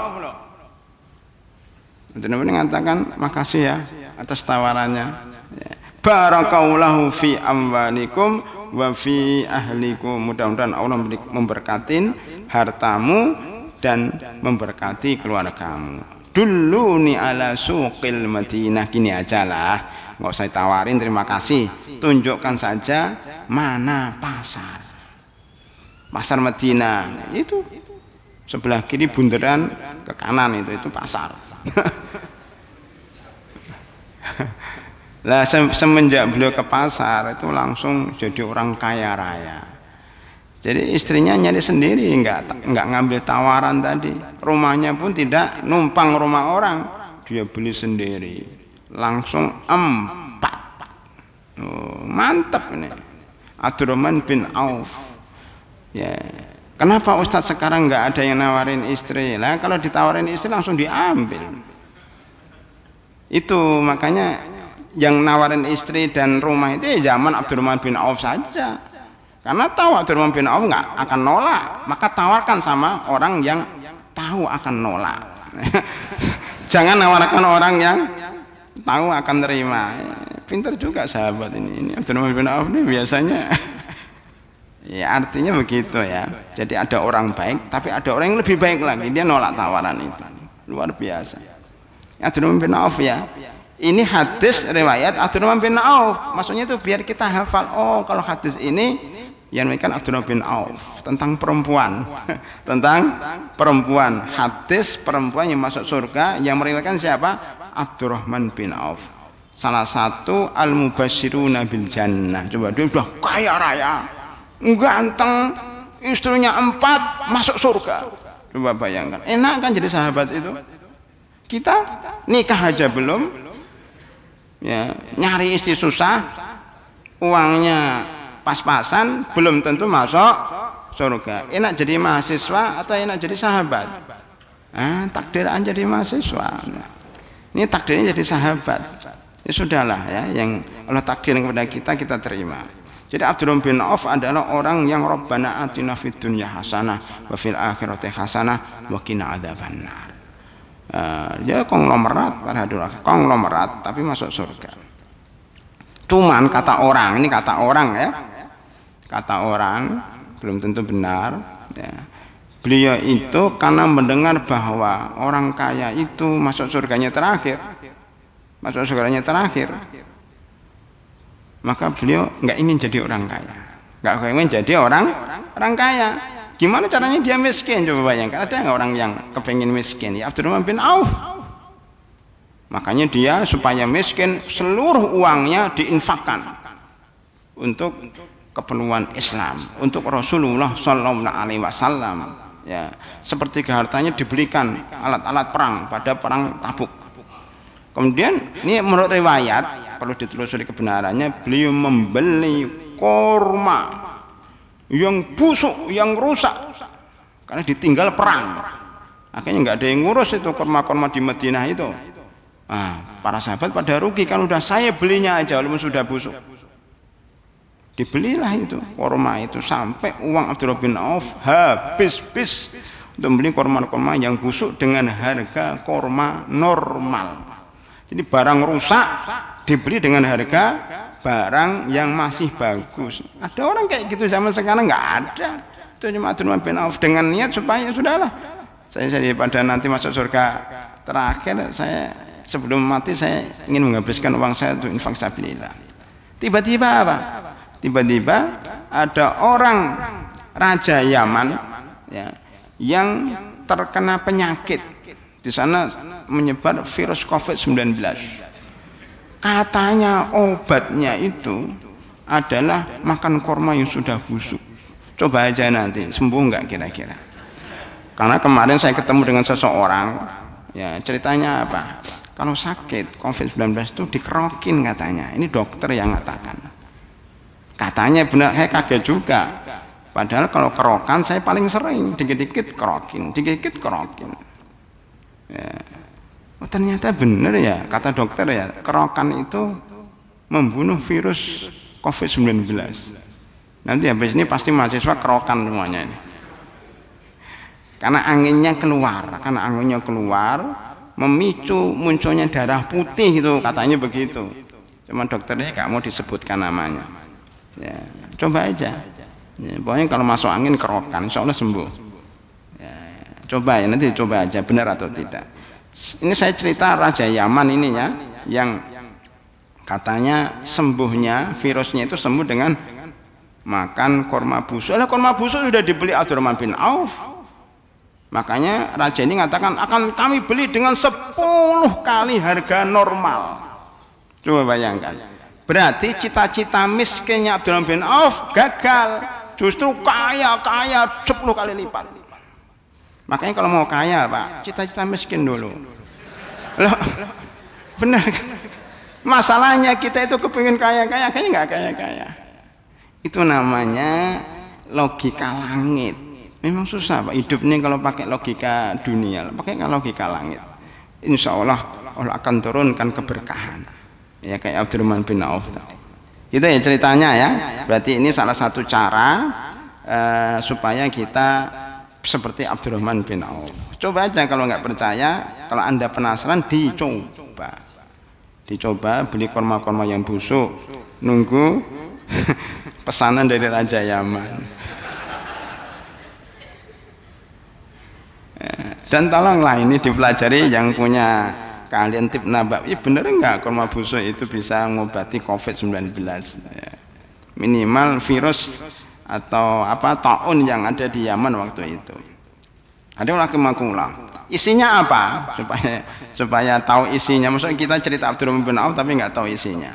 Abdurrahman mengatakan, makasih ya atas tawarannya. Ya. Barakallahu fi amwalikum wa fi ahlikum. Mudah-mudahan Allah memberkati hartamu dan memberkati keluargamu. Duluni ala suqil Madinah. Gini aja lah, nggak usah tawarin terima kasih, tunjukkan saja mana pasar Madinah. Itu sebelah kiri bundaran, ke kanan itu pasar. Lah semenjak beliau ke pasar itu langsung jadi orang kaya raya. Jadi istrinya nyari sendiri, nggak ngambil tawaran tadi. Rumahnya pun tidak numpang rumah orang, dia beli sendiri. Langsung 4. Oh, mantap ini. Abdurrahman bin Auf. Ya. Kenapa Ustadz sekarang nggak ada yang nawarin istri? Lah kalau ditawarin istri langsung diambil. Itu makanya yang nawarin istri dan rumah itu ya zaman Abdurrahman bin Auf saja. Karena tahu Abdurrahman bin Auf nggak akan nolak, maka tawarkan sama orang yang tahu akan nolak. Jangan nawarkan orang yang tahu akan terima. Pintar juga sahabat ini Abdurrahman bin Auf ini biasanya. Ya artinya begitu ya. Jadi ada orang baik, tapi ada orang yang lebih baik lagi, dia nolak tawaran itu. Luar biasa. Abdurrahman bin Auf ya. Ini hadis riwayat Abdurrahman bin Auf. Maksudnya itu biar kita hafal. Oh, kalau hadis ini yang diriwayatkan Abdurrahman bin Auf tentang perempuan. Tentang perempuan. Hadis perempuan yang masuk surga yang meriwayatkan siapa? Abdurrahman bin Auf. Salah satu al-mubasyiruna bil jannah. Coba dia udah kaya raya, ganteng, istrinya 4 masuk surga. Coba bayangkan. Enak kan jadi sahabat itu? Kita nikah aja belum, ya, nyari istri susah, uangnya pas-pasan, belum tentu masuk surga. Enak jadi mahasiswa atau enak jadi sahabat? Takdir aja jadi mahasiswa. Ini takdirnya jadi sahabat. Ya sudahlah ya, yang Allah takdirkan kepada kita, kita terima. Jadi Abdurrahman bin Auf adalah orang yang Rabbana atina fid dunya hasanah wa fil akhirati hasanah wa qina adzabannar. Dia konglomerat pada dulu, konglomerat tapi masuk surga. Cuman kata orang, ini kata orang ya, kata orang belum tentu benar ya. Beliau itu karena mendengar bahwa orang kaya itu masuk surganya terakhir, masuk surganya terakhir, maka beliau nggak ingin jadi orang kaya, nggak ingin jadi orang kaya. Gimana caranya dia miskin? Coba bayangkan, ada nggak orang yang kepengen miskin? Ya Abdurrahman bin Auf. Makanya dia supaya miskin seluruh uangnya diinfakkan untuk keperluan Islam, untuk Rasulullah Sallallahu Alaihi Wasallam. Ya, seperti hartanya dibelikan alat-alat perang pada perang Tabuk. Kemudian ini menurut riwayat, perlu ditelusuri kebenarannya, beliau membeli korma yang busuk, yang rusak karena ditinggal perang. Akhirnya nggak ada yang ngurus itu korma-korma di Madinah itu. Para sahabat pada rugi kan, udah saya belinya aja walaupun sudah busuk. Dibelilah itu korma itu sampai uang Abdurrahman bin Auf habis untuk membeli korma-korma yang busuk dengan harga korma normal. Jadi barang rusak dibeli dengan harga barang yang masih bagus. Ada orang kayak gitu zaman sekarang? Nggak ada. Itu cuma Abdurrahman bin Auf dengan niat supaya sudahlah, saya daripada nanti masuk surga terakhir, saya sebelum mati saya ingin menghabiskan uang saya untuk infak sabilillah. Tiba-tiba apa? Tiba-tiba ada orang raja Yaman ya, yang terkena penyakit. Di sana menyebar virus COVID-19. Katanya obatnya itu adalah makan korma yang sudah busuk. Coba aja nanti sembuh nggak kira-kira? Karena kemarin saya ketemu dengan seseorang, ya ceritanya apa? Kalau sakit COVID-19 itu dikerokin katanya. Ini dokter yang mengatakan. Katanya benar, saya kaget juga. Padahal kalau kerokan saya paling sering, dikit-dikit kerokin, dikit-dikit kerokin. Ya. Oh, ternyata benar ya kata dokter ya, kerokan itu membunuh virus COVID-19. Nanti habis ini pasti mahasiswa kerokan semuanya ini. Karena anginnya keluar, memicu munculnya darah putih itu katanya begitu. Cuma dokternya nggak mau disebutkan namanya. Ya, coba aja. Ya, pokoknya kalau masuk angin kerokan, insya Allah sembuh. Ya, coba ya, nanti coba aja benar atau tidak. Ini saya cerita Raja Yaman ini ya, yang katanya sembuhnya virusnya itu sembuh dengan makan korma busuk. Korma busuk sudah dibeli Abdurrahman bin Auf. Makanya raja ini mengatakan akan kami beli dengan 10 kali harga normal. Coba bayangkan. Berarti cita-cita miskinnya Abdurrahman bin Auf gagal. Justru kaya 10 kali lipat. Makanya kalau mau kaya Pak, cita-cita miskin dulu. Loh, benar kan? Masalahnya kita itu kepingin kaya-kaya, kayaknya nggak kaya-kaya. Itu namanya logika langit. Memang susah Pak hidup ini kalau pakai logika dunia, pakai logika langit. insya Allah Allah akan turunkan keberkahan. Ya kayak Abdurrahman bin Auf tadi. Itu ya ceritanya ya. Berarti ini salah satu cara supaya kita seperti Abdurrahman bin Auf. Coba aja kalau nggak percaya, kalau Anda penasaran dicoba. Dicoba beli korma-korma yang busuk, nunggu pesanan dari Raja Yaman. Dan tolonglah ini dipelajari yang punya kalian tip nabawi, bener enggak korma busuk itu bisa ngobati COVID-19 ya. Minimal virus atau apa taun yang ada di Yaman waktu itu. Ada lagi makulah. Isinya apa? Supaya tahu isinya. Maksudnya kita cerita Abdurrahman bin Auf tapi nggak tahu isinya.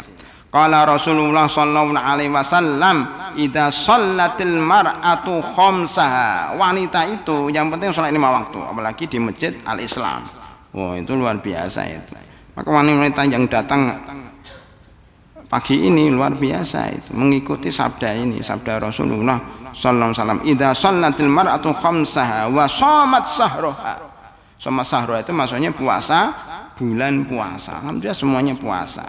Qala Rasulullah sallallahu alaihi wasallam, "Idza shallatil mar'atu khamsaha." Wanita itu yang penting salat 5 waktu, apalagi di Masjid Al-Islam. Wah, itu luar biasa itu. Maka wanita yang datang pagi ini luar biasa itu, mengikuti sabda ini, sabda Rasulullah sallallahu alaihi wasallam, "Idza shallatil mar'atu khamsaha wa shamat sahraha." Shamat sahraha itu maksudnya puasa bulan puasa. Alhamdulillah semuanya puasa.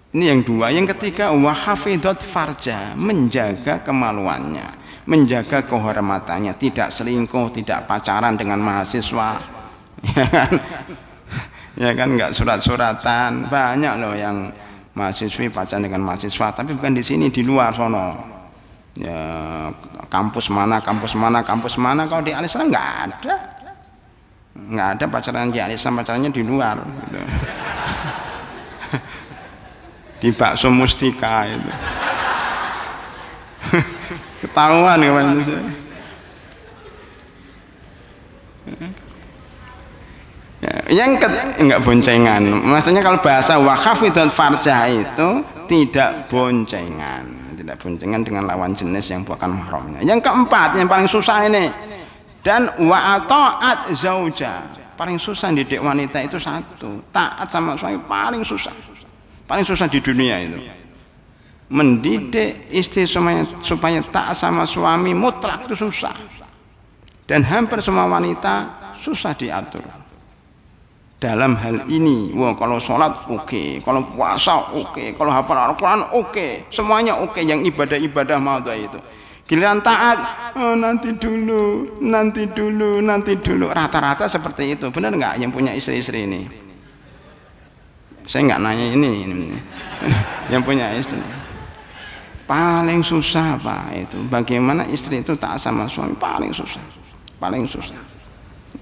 Ini yang dua. Yang ketiga, wa hafidhat farja, menjaga kemaluannya, menjaga kehormatannya, tidak selingkuh, tidak pacaran dengan mahasiswa. Ya kan nggak surat-suratan. Banyak loh yang mahasiswi pacaran dengan mahasiswa, tapi bukan di sini, di luar sono. Ya, kampus mana, kalau di Al-Islam nggak ada pacaran di Al-Islam, pacarannya di luar gitu. Di bakso mustika itu ketahuan kemarin itu. Yang enggak boncengan, maksudnya kalau bahasa wahafidul farjah itu tidak boncengan dengan lawan jenis yang bukan mahramnya. Yang keempat, yang paling susah ini, dan wa ta'at zauja, paling susah didik wanita itu satu, taat sama suami paling susah di dunia itu. Mendidik istri supaya taat sama suami mutlak itu susah, dan hampir semua wanita susah diatur dalam hal ini. Wah, kalau sholat oke, kalau puasa oke, kalau hafal Al-Quran oke, semuanya oke, yang ibadah mau itu. Giliran taat, nanti dulu, rata-rata seperti itu. Benar nggak yang punya istri-istri ini? Saya nggak nanya ini. Yang punya istri paling susah Pak itu, bagaimana istri itu taat sama suami, paling susah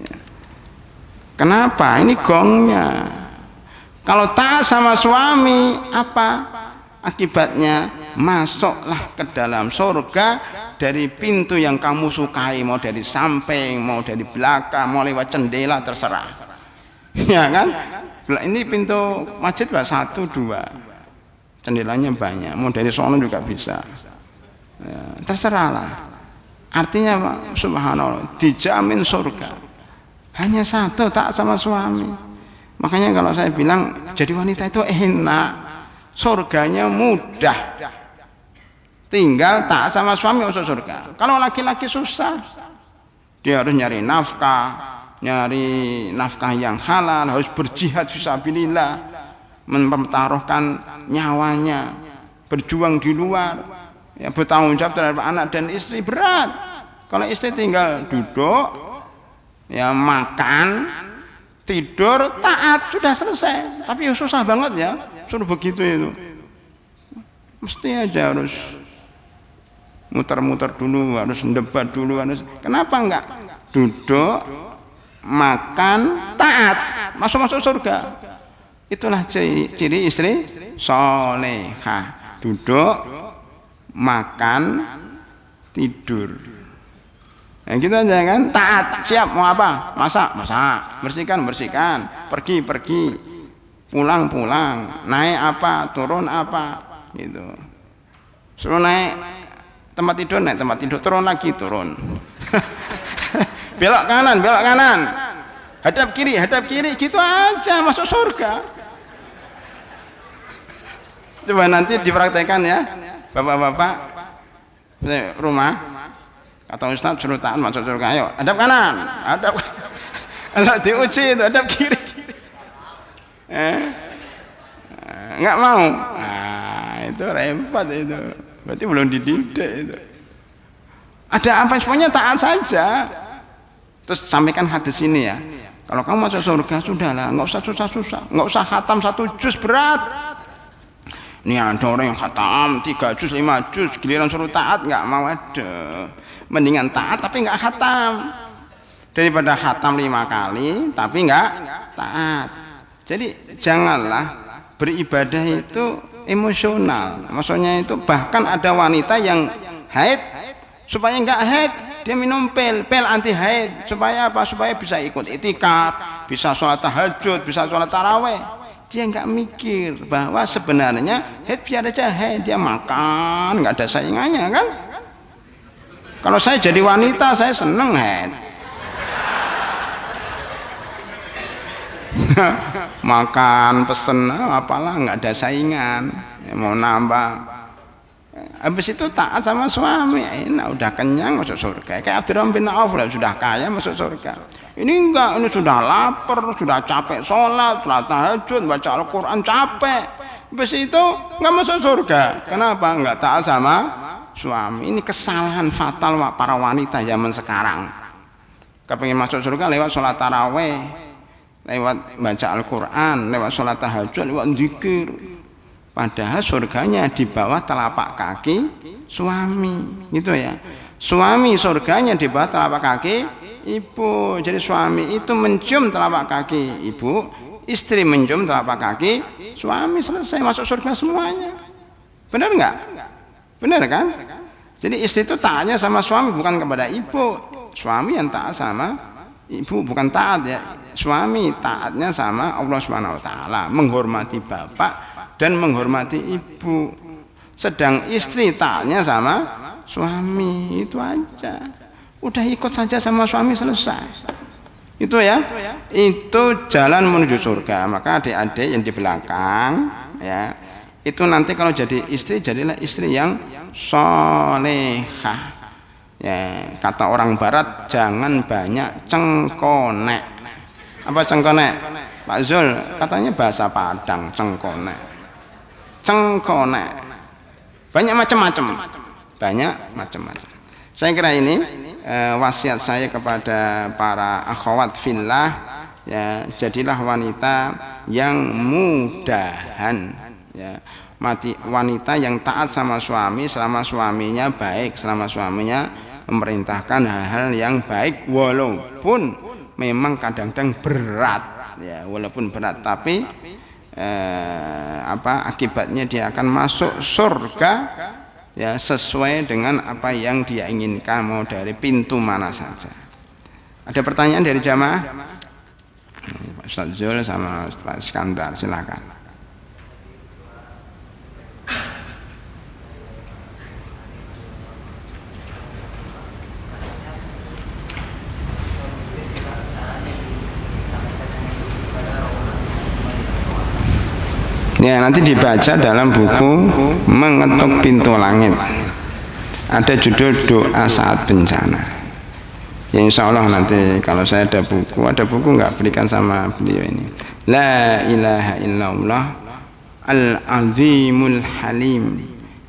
ya. Kenapa? Ini gongnya. Kalau taat sama suami, apa akibatnya? Masuklah ke dalam surga dari pintu yang kamu sukai, mau dari samping, mau dari belakang, mau lewat jendela, terserah. Ya kan? Ini pintu masjid 1, 2, jendelanya banyak, mau dari sono juga bisa ya, terserahlah. Artinya Pak, subhanallah, dijamin surga. Hanya satu, taat sama suami. Makanya kalau saya bilang jadi wanita itu enak, surganya mudah, tinggal taat sama suami masuk surga. Kalau laki-laki susah, dia harus nyari nafkah yang halal, harus berjihad fisabilillah, mempertaruhkan nyawanya, berjuang di luar, ya, bertanggung jawab terhadap anak dan istri, berat. Kalau istri tinggal duduk, ya makan, tidur, taat, sudah selesai. Tapi susah banget ya, suruh begitu itu. Mesti aja harus muter-muter dulu, harus debat dulu, kenapa enggak duduk, makan, taat, masuk surga. Itulah ciri istri solehah, duduk, makan, tidur. Nah gitu aja kan, taat, siap mau apa, masak, bersihkan, pergi, pulang, naik apa, turun apa, gitu. Suruh naik tempat tidur, turun lagi, belok kanan, hadap kiri, gitu aja masuk surga. Coba nanti dipraktekkan ya, bapak-bapak rumah, kata Ustaz suruh taat masuk surga, ayo hadap kanan, diuji itu hadap kiri. Nggak mau. Nah, itu repot itu. Berarti belum dididik itu. Ada apa semuanya taat saja. Terus sampaikan hadis ini ya. Kalau kamu masuk surga sudahlah, nggak usah susah-susah, nggak usah khatam 1 juz berat. Ini ada orang yang khatam 3 juz, 5 juz, giliran suruh taat nggak mau ada. Mendingan taat tapi nggak khatam daripada khatam 5 kali tapi nggak taat. Jadi janganlah beribadah itu emosional. Maksudnya itu bahkan ada wanita yang haid supaya nggak haid dia minum pil anti haid supaya apa? Supaya bisa ikut itikaf, bisa sholat tahajud, bisa sholat taraweh. Dia nggak mikir bahwa sebenarnya haid biar aja haid, dia makan nggak ada saingannya kan. Kalau saya jadi wanita saya seneng haid. Makan pesen apalah nggak ada saingan, mau nambah. Habis itu taat sama suami, enak, udah kenyang masuk surga. Kayak Abdurrahman bin Auf sudah kaya masuk surga. Ini enggak, ini sudah lapar, sudah capek sholat, sholat tahajud, baca Al-Quran capek. Habis itu nggak masuk surga. Kenapa? Nggak taat sama suami. Ini kesalahan fatal para wanita zaman sekarang. Kepengin masuk surga lewat sholat taraweh, lewat baca Al-Quran, lewat sholat tahajud, lewat zikir. Padahal surganya di bawah telapak kaki suami, gitu ya. Suami surganya di bawah telapak kaki ibu. Jadi suami itu mencium telapak kaki ibu, istri mencium telapak kaki suami, selesai masuk surga semuanya. Benar nggak? Benar kan? Jadi istri itu taatnya sama suami bukan kepada ibu. Suami yang taat sama ibu, bukan taat ya. Suami taatnya sama Allah Subhanahu wa taala, menghormati bapak dan menghormati ibu. Sedang istri taatnya sama suami, itu aja. Udah ikut saja sama suami selesai. Itu ya. Itu jalan menuju surga. Maka adik-adik yang di belakang ya, itu nanti kalau jadi istri jadilah istri yang solehah. Ya, kata orang barat jangan banyak cengkonek. Apa cengkonek? Pak Zul katanya bahasa Padang cengkonek. Cengkonek banyak macam-macam, saya kira ini wasiat saya kepada para akhwat fillah ya, jadilah wanita yang mudahan ya, wanita yang taat sama suami selama suaminya baik, selama suaminya memerintahkan hal-hal yang baik, walaupun memang kadang-kadang berat ya, walaupun berat tapi akibatnya dia akan masuk surga ya, sesuai dengan apa yang dia inginkan, mau dari pintu mana saja. Ada pertanyaan dari jamaah? Pak Ustaz Zul sama Pak Iskandar, silakan. Ya, nanti dibaca dalam buku Mengetuk Pintu Langit. Ada judul doa saat bencana. Ya insya Allah nanti kalau saya ada buku nggak berikan sama beliau ini. La ilaha illallah al-azimul halim.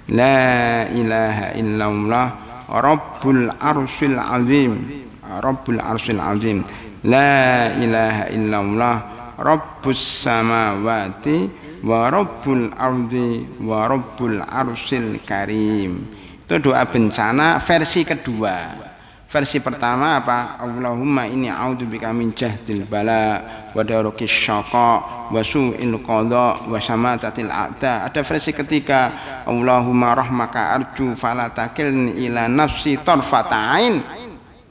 La ilaha illallah rabbul arsyil azim. Rabbul arsyil azim. La ilaha illallah rabbus samawati wa rabbul ardi wa rabbul arsyil karim. Itu doa bencana versi kedua. Versi pertama apa? Allahumma inni a'udzubika min jahdil bala wa darukis syaqa wa su'il qada wa syamatatil a'da. Ada versi ketiga, Allahumma rahmaka arju fala takilni ila nafsi tarfata ain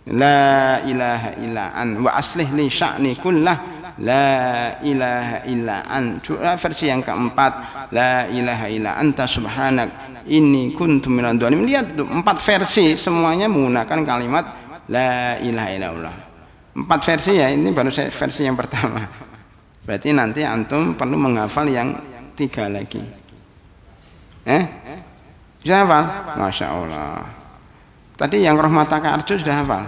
la ilaha illa an wa aslih li sya'ni kullah la ilaha illa anta. Versi yang keempat, la ilaha illa anta subhanak inni kuntu minadh dhalimin. Lihat 4 versi semuanya menggunakan kalimat la ilaha illallah. 4 versi ya, ini baru saya versi yang pertama. Berarti nanti antum perlu menghafal yang 3 lagi. Bisa hafal? Masya Allah. Tadi yang rahmataka arju sudah hafal?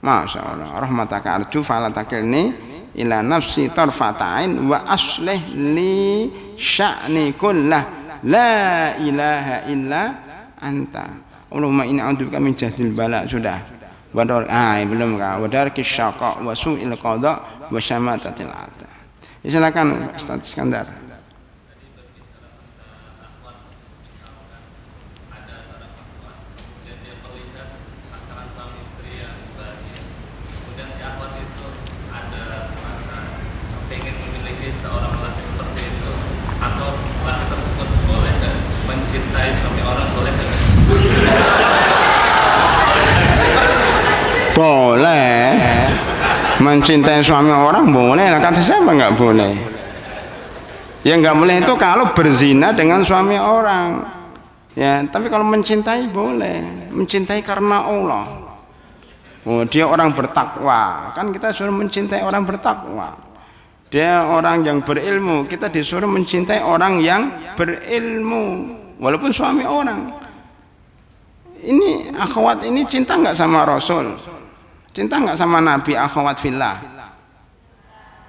Masya Allah. Rahmataka arju fala takilni ila nafsi tarfatain wa aslih li sya'ni kullah la ilaha illa anta. Allahumma inni a'udzubika min jahdil bala. Sudah. Belum kah? Wa darkis syaqa wa su'il qada wa syamatatil ata. Silakan Ustaz Iskandar. Boleh mencintai suami orang, boleh lah, kata siapa nggak boleh? Yang nggak boleh itu kalau berzina dengan suami orang, ya. Tapi kalau mencintai boleh, mencintai karena Allah. Oh, dia orang bertakwa, kan kita suruh mencintai orang bertakwa. Dia orang yang berilmu, kita disuruh mencintai orang yang berilmu, walaupun suami orang. Ini akhwat ini cinta nggak sama Rasul? Cinta nggak sama Nabi, akhwat fillah?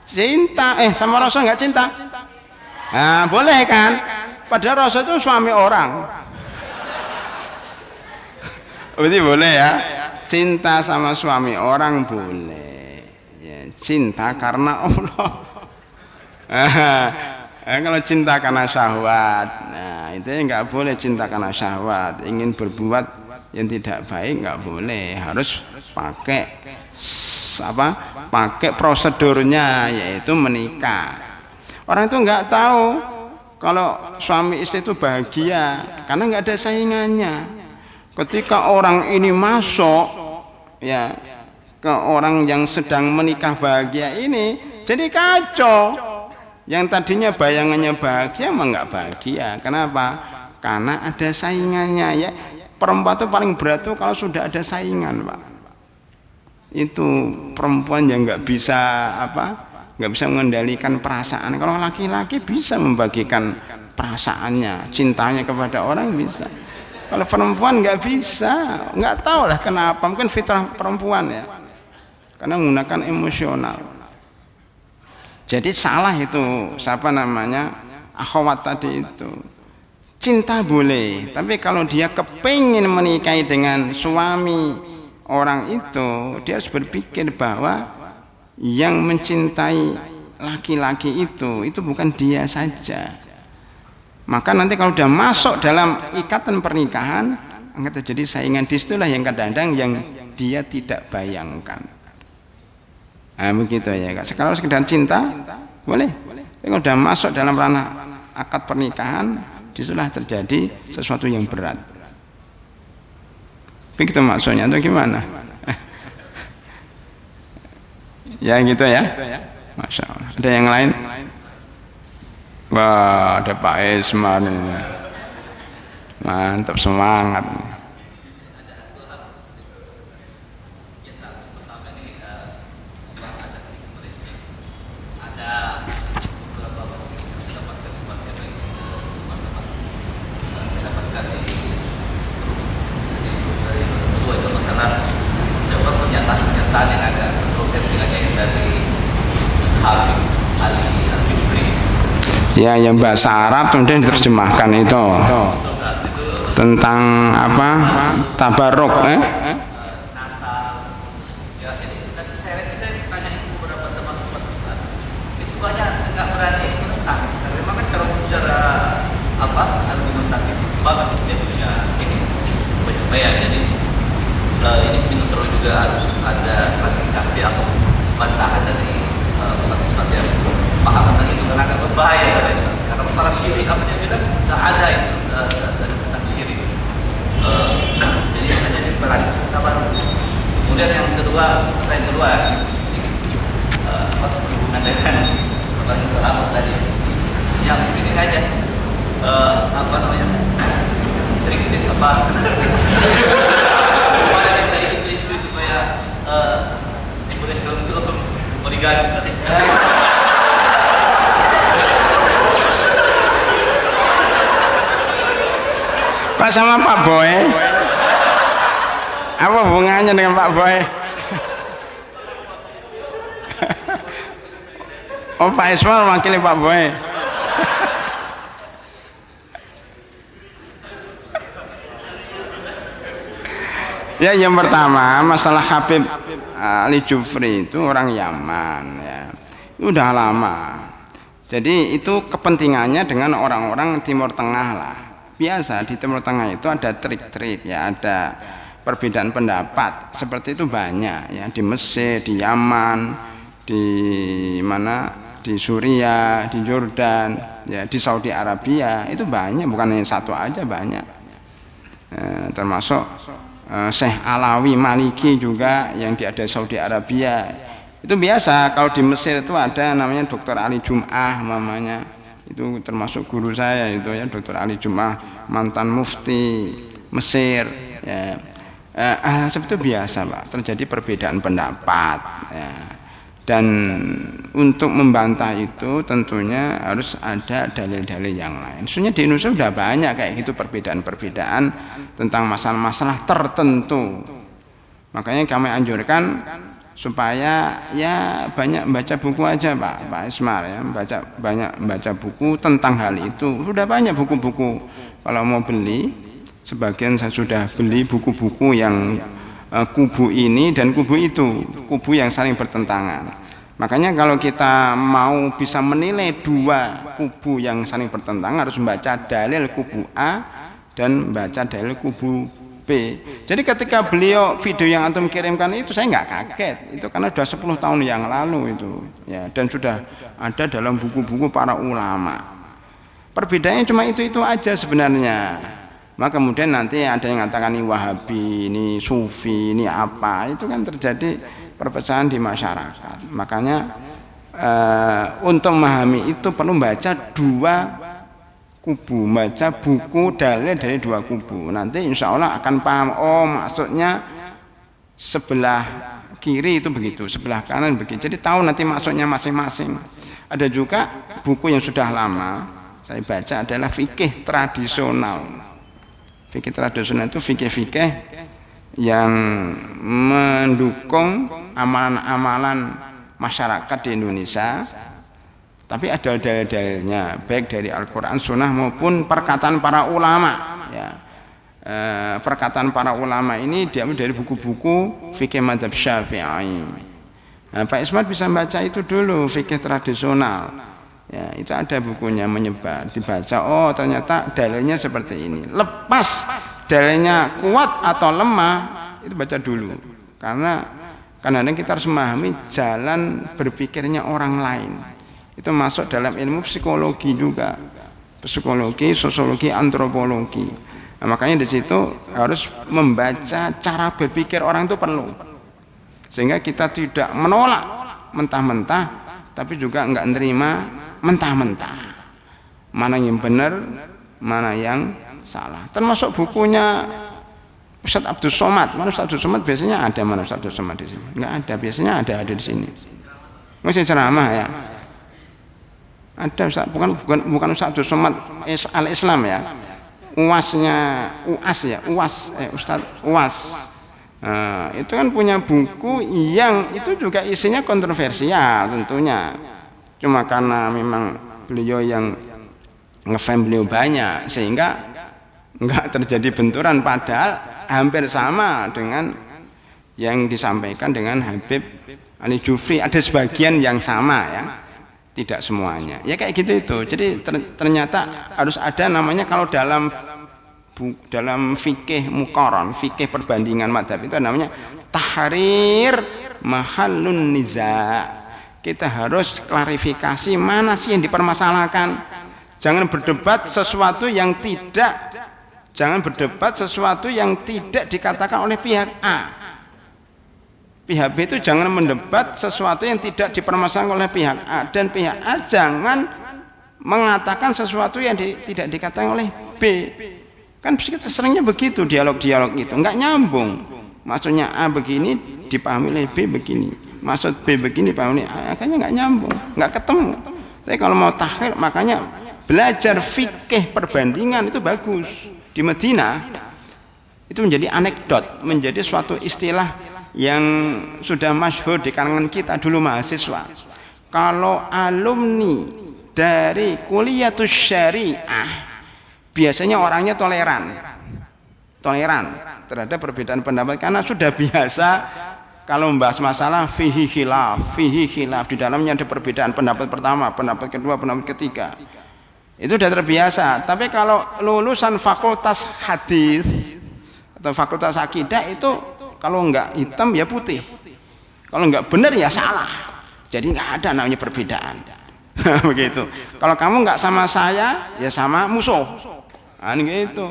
Cinta. Sama Rasul nggak cinta? Nah, boleh kan? Padahal Rasul itu suami orang. Berarti boleh ya? Cinta sama suami orang boleh. Ya, cinta karena Allah. Kalau cinta karena syahwat, nah itu nggak boleh. Cinta karena syahwat, ingin berbuat yang tidak baik nggak boleh, harus pakai pakai prosedurnya, yaitu menikah. Orang itu nggak tahu kalau suami istri itu bahagia karena nggak ada saingannya. Ketika orang ini masuk ya ke orang yang sedang menikah bahagia ini, jadi kacau. Yang tadinya bayangannya bahagia emang nggak bahagia. Kenapa? Karena ada saingannya ya. Perempuan itu paling berat tuh kalau sudah ada saingan, Pak. Itu perempuan yang nggak bisa nggak bisa mengendalikan perasaan. Kalau laki-laki bisa membagikan perasaannya, cintanya kepada orang bisa. Kalau perempuan nggak bisa, nggak tahu lah kenapa. Mungkin fitrah perempuan ya, karena menggunakan emosional. Jadi salah itu akhwat tadi itu. Cinta boleh, tapi kalau dia kepingin menikahi dengan suami orang itu, dia harus berpikir bahwa yang mencintai laki-laki itu bukan dia saja. Maka nanti kalau sudah masuk dalam ikatan pernikahan, akan terjadi saingan. Disitulah yang kadang-kadang yang dia tidak bayangkan. Nah, begitu ya. Sekarang sekedar cinta boleh, tapi kalau sudah masuk dalam ranah akad pernikahan, disitulah terjadi sesuatu yang berat. Begitu maksudnya atau gimana? Ya gitu ya. Masya Allah. Ada yang lain? Wah, ada Pak Esman ini. Mantap, semangat. Ya, yang bahasa Arab kemudian diterjemahkan itu tentang tabarruk. Natal. Ya, jadi tadi saya tanya itu beberapa teman ustaz. Itu banyak nggak berani menentang. Karena memang kan cara argumentatif banget dia punya ini penyampaian. Jadi ini perlu juga harus ada klarifikasi atau bantahan dari ustaz-ustaz yang paham tentang itu, karena agak berbahaya karena masalah syirik apa dia bilang nggak ada itu dari tentang syirik. Jadi hanya diperhatikan kita baru. Kemudian yang kedua sedikit berhubungan dengan pertanyaan selamat tadi, yang ini aja trik-trik kemarin minta itu ke istri supaya dibolehkan untuk poligami. Kok sama Pak Boy? Apa hubungannya dengan Pak Boy? Oh Pak Ismail wakilnya Pak Boy. Ya yang pertama masalah Habib Ali Jufri itu orang Yaman ya. Itu udah lama. Jadi itu kepentingannya dengan orang-orang Timur Tengah lah. Biasa di Timur Tengah itu ada trik-trik ya, ada perbedaan pendapat seperti itu banyak ya, di Mesir, di Yaman, di mana, di Suriah, di Jordan ya, di Saudi Arabia itu banyak, bukan hanya satu aja, banyak. Termasuk Syekh Alawi Maliki juga yang ada di Saudi Arabia. Itu biasa. Kalau di Mesir itu ada namanya Dr. Ali Jum'ah namanya. Itu termasuk guru saya itu ya, Dr. Ali Jum'ah, mantan mufti Mesir ya. Seperti itu biasa Pak, terjadi perbedaan pendapat ya. Dan untuk membantah itu tentunya harus ada dalil-dalil yang lain. Sebenarnya di Indonesia sudah banyak kayak gitu perbedaan-perbedaan tentang masalah-masalah tertentu. Makanya kami anjurkan supaya ya banyak baca buku aja Pak Ismar ya, banyak baca buku tentang hal itu. Sudah banyak buku-buku, kalau mau beli sebagian saya sudah beli buku-buku yang kubu ini dan kubu itu, kubu yang saling bertentangan. Makanya kalau kita mau bisa menilai dua kubu yang saling bertentangan harus membaca dalil kubu A dan membaca dalil kubu B. Jadi ketika beliau video yang antum kirimkan itu saya nggak kaget, itu karena sudah 10 tahun yang lalu itu ya, dan sudah ada dalam buku-buku para ulama. Perbedaannya cuma itu aja sebenarnya. Maka kemudian nanti ada yang mengatakan ini Wahabi, ini Sufi, ini apa, itu kan terjadi perpecahan di masyarakat. Makanya untuk memahami itu perlu baca dua kubu, baca buku dalil dari dua kubu. Nanti insya Allah akan paham, oh maksudnya sebelah kiri itu begitu, sebelah kanan begitu. Jadi tahu nanti maksudnya masing-masing. Ada juga buku yang sudah lama saya baca adalah fikih tradisional. Fikih tradisional itu fikih-fikih yang mendukung amalan-amalan masyarakat di Indonesia. Tapi ada dalil-dalilnya baik dari Al-Quran, Sunnah maupun perkataan para ulama ya. Perkataan para ulama ini diambil dari buku-buku fikih madzhab Syafi'i. Nah, Pak Ismat bisa baca itu dulu, fikih tradisional ya, itu ada bukunya menyebar, dibaca, oh ternyata dalilnya seperti ini. Lepas dalilnya kuat atau lemah itu baca dulu, karena kadang-kadang kita harus memahami jalan berpikirnya orang lain. Itu masuk dalam ilmu psikologi juga, psikologi, sosiologi, antropologi. Nah, makanya di situ harus membaca cara berpikir orang itu perlu, sehingga kita tidak menolak mentah-mentah, tapi juga enggak nerima mentah-mentah. Mana yang benar, mana yang salah. Termasuk bukunya Ustadz Abdul Somad. Mana Ustadz Abdul Somad biasanya ada, mana Ustadz Abdul Somad di sini? Enggak ada, biasanya ada di sini. Masih ceramah ya. Ada Ustaz, bukan Ustaz Abdul Somad Al-Islam ya. Ustadz Uwas. Nah, itu kan punya buku yang itu juga isinya kontroversial tentunya. Cuma karena memang beliau yang ngefan beliau banyak sehingga enggak terjadi benturan, padahal hampir sama dengan yang disampaikan dengan Habib Ali Jufri. Ada sebagian yang sama ya, tidak semuanya ya kayak gitu itu. Jadi ternyata harus ada namanya, kalau dalam fikih muqaran, fikih perbandingan madzhab itu namanya tahrir mahallun niza. Kita harus klarifikasi mana sih yang dipermasalahkan. Jangan berdebat sesuatu yang tidak dikatakan oleh pihak A. Pihak B itu jangan mendebat sesuatu yang tidak dipermasalahkan oleh pihak A, dan pihak A jangan mengatakan sesuatu yang tidak dikatakan oleh B. Kan kita seringnya begitu dialog-dialog itu, enggak nyambung. Maksudnya A begini dipahami oleh B begini, maksud B begini dipahami oleh A, akhirnya enggak nyambung, enggak ketemu. Tapi kalau mau takhir, makanya belajar fikih perbandingan itu bagus. Di Madinah itu menjadi anekdot, menjadi suatu istilah yang sudah masyhur di kalangan kita dulu mahasiswa. kalau alumni dari Kuliatus Syariah biasanya orangnya toleran terhadap perbedaan pendapat karena sudah biasa kalau membahas masalah fihi khilaf di dalamnya ada perbedaan pendapat pertama, pendapat kedua, pendapat ketiga. Itu sudah terbiasa. Tapi kalau lulusan fakultas hadis atau fakultas akidah itu kalau enggak hitam ya putih. Kalau enggak benar ya salah. Jadi enggak ada namanya perbedaan. Begitu. Kalau kamu enggak sama saya ya sama musuh. Gitu.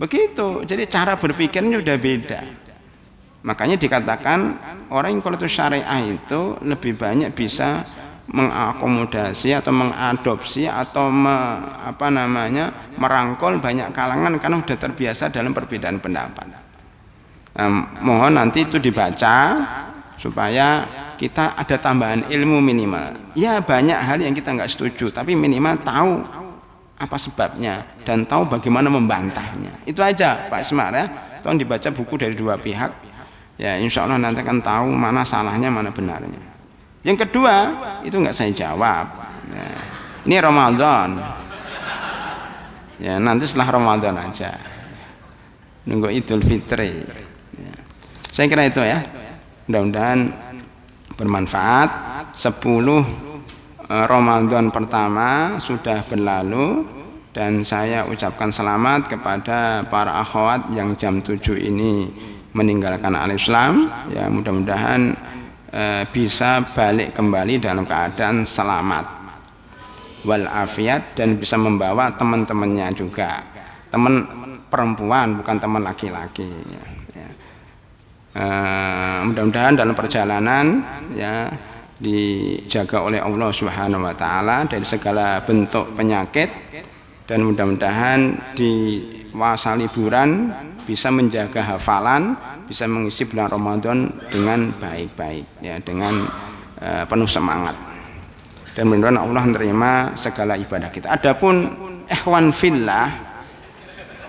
Begitu. Jadi cara berpikirnya sudah beda. Makanya dikatakan orang yang kuliatus syariah itu lebih banyak bisa mengakomodasi atau mengadopsi atau merangkul banyak kalangan karena sudah terbiasa dalam perbedaan pendapat. Mohon nanti itu dibaca supaya kita ada tambahan ilmu minimal. Ya banyak hal yang kita nggak setuju, tapi minimal tahu apa sebabnya dan tahu bagaimana membantahnya. Itu aja Pak Semar ya. Tolong dibaca buku dari dua pihak. Ya insya Allah nanti akan tahu mana salahnya mana benarnya. Yang kedua itu nggak saya jawab. Ya, ini Ramadan. Ya nanti setelah Ramadan aja. Nunggu Idul Fitri. Ya. Saya kira itu ya. Mudah-mudahan bermanfaat. 10 Ramadan pertama sudah berlalu dan saya ucapkan selamat kepada para akhwat yang jam 7 ini meninggalkan al-Islam. Ya mudah-mudahan bisa balik kembali dalam keadaan selamat walafiat dan bisa membawa teman-temannya juga, teman perempuan bukan teman laki-laki ya. Mudah-mudahan dalam perjalanan ya dijaga oleh Allah Subhanahu wa taala dari segala bentuk penyakit dan mudah-mudahan di masa liburan bisa menjaga hafalan, bisa mengisi bulan Ramadan dengan baik-baik ya, dengan penuh semangat. Dan mudah-mudahan Allah menerima segala ibadah kita. Adapun ikhwan fillah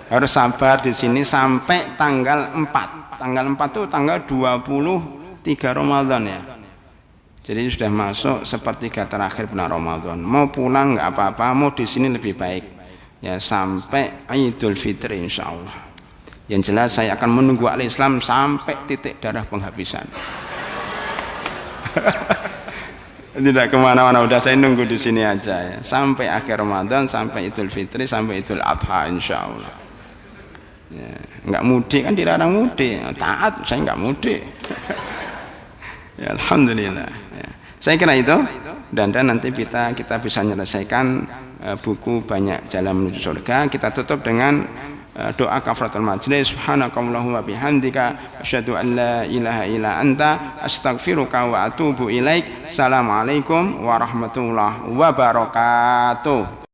harus sabar di sini sampai tanggal 4. Tanggal 4 itu tanggal 23 Ramadan ya. Jadi sudah masuk sepertiga terakhir bulan Ramadan. Mau pulang nggak apa-apa, mau di sini lebih baik. Ya sampai Idul Fitri insya Allah. Yang jelas saya akan menunggu al-Islam sampai titik darah penghabisan. Tidak kemana-mana, udah saya nunggu di sini aja ya. Sampai akhir Ramadan, sampai Idul Fitri, sampai Idul Adha insya Allah. Ya, nggak mudik kan dilarang mudik. Taat, saya nggak mudik. Ya, alhamdulillah. Ya. Saya kira itu dan nanti kita bisa menyelesaikan buku Banyak Jalan Menuju Surga. Kita tutup dengan doa kafaratul majlis. Subhanakallahumma bihamdika asyhadu an la ilaha illa anta astaghfiruka wa atubu ilaik. Assalamualaikum warahmatullahi wabarakatuh.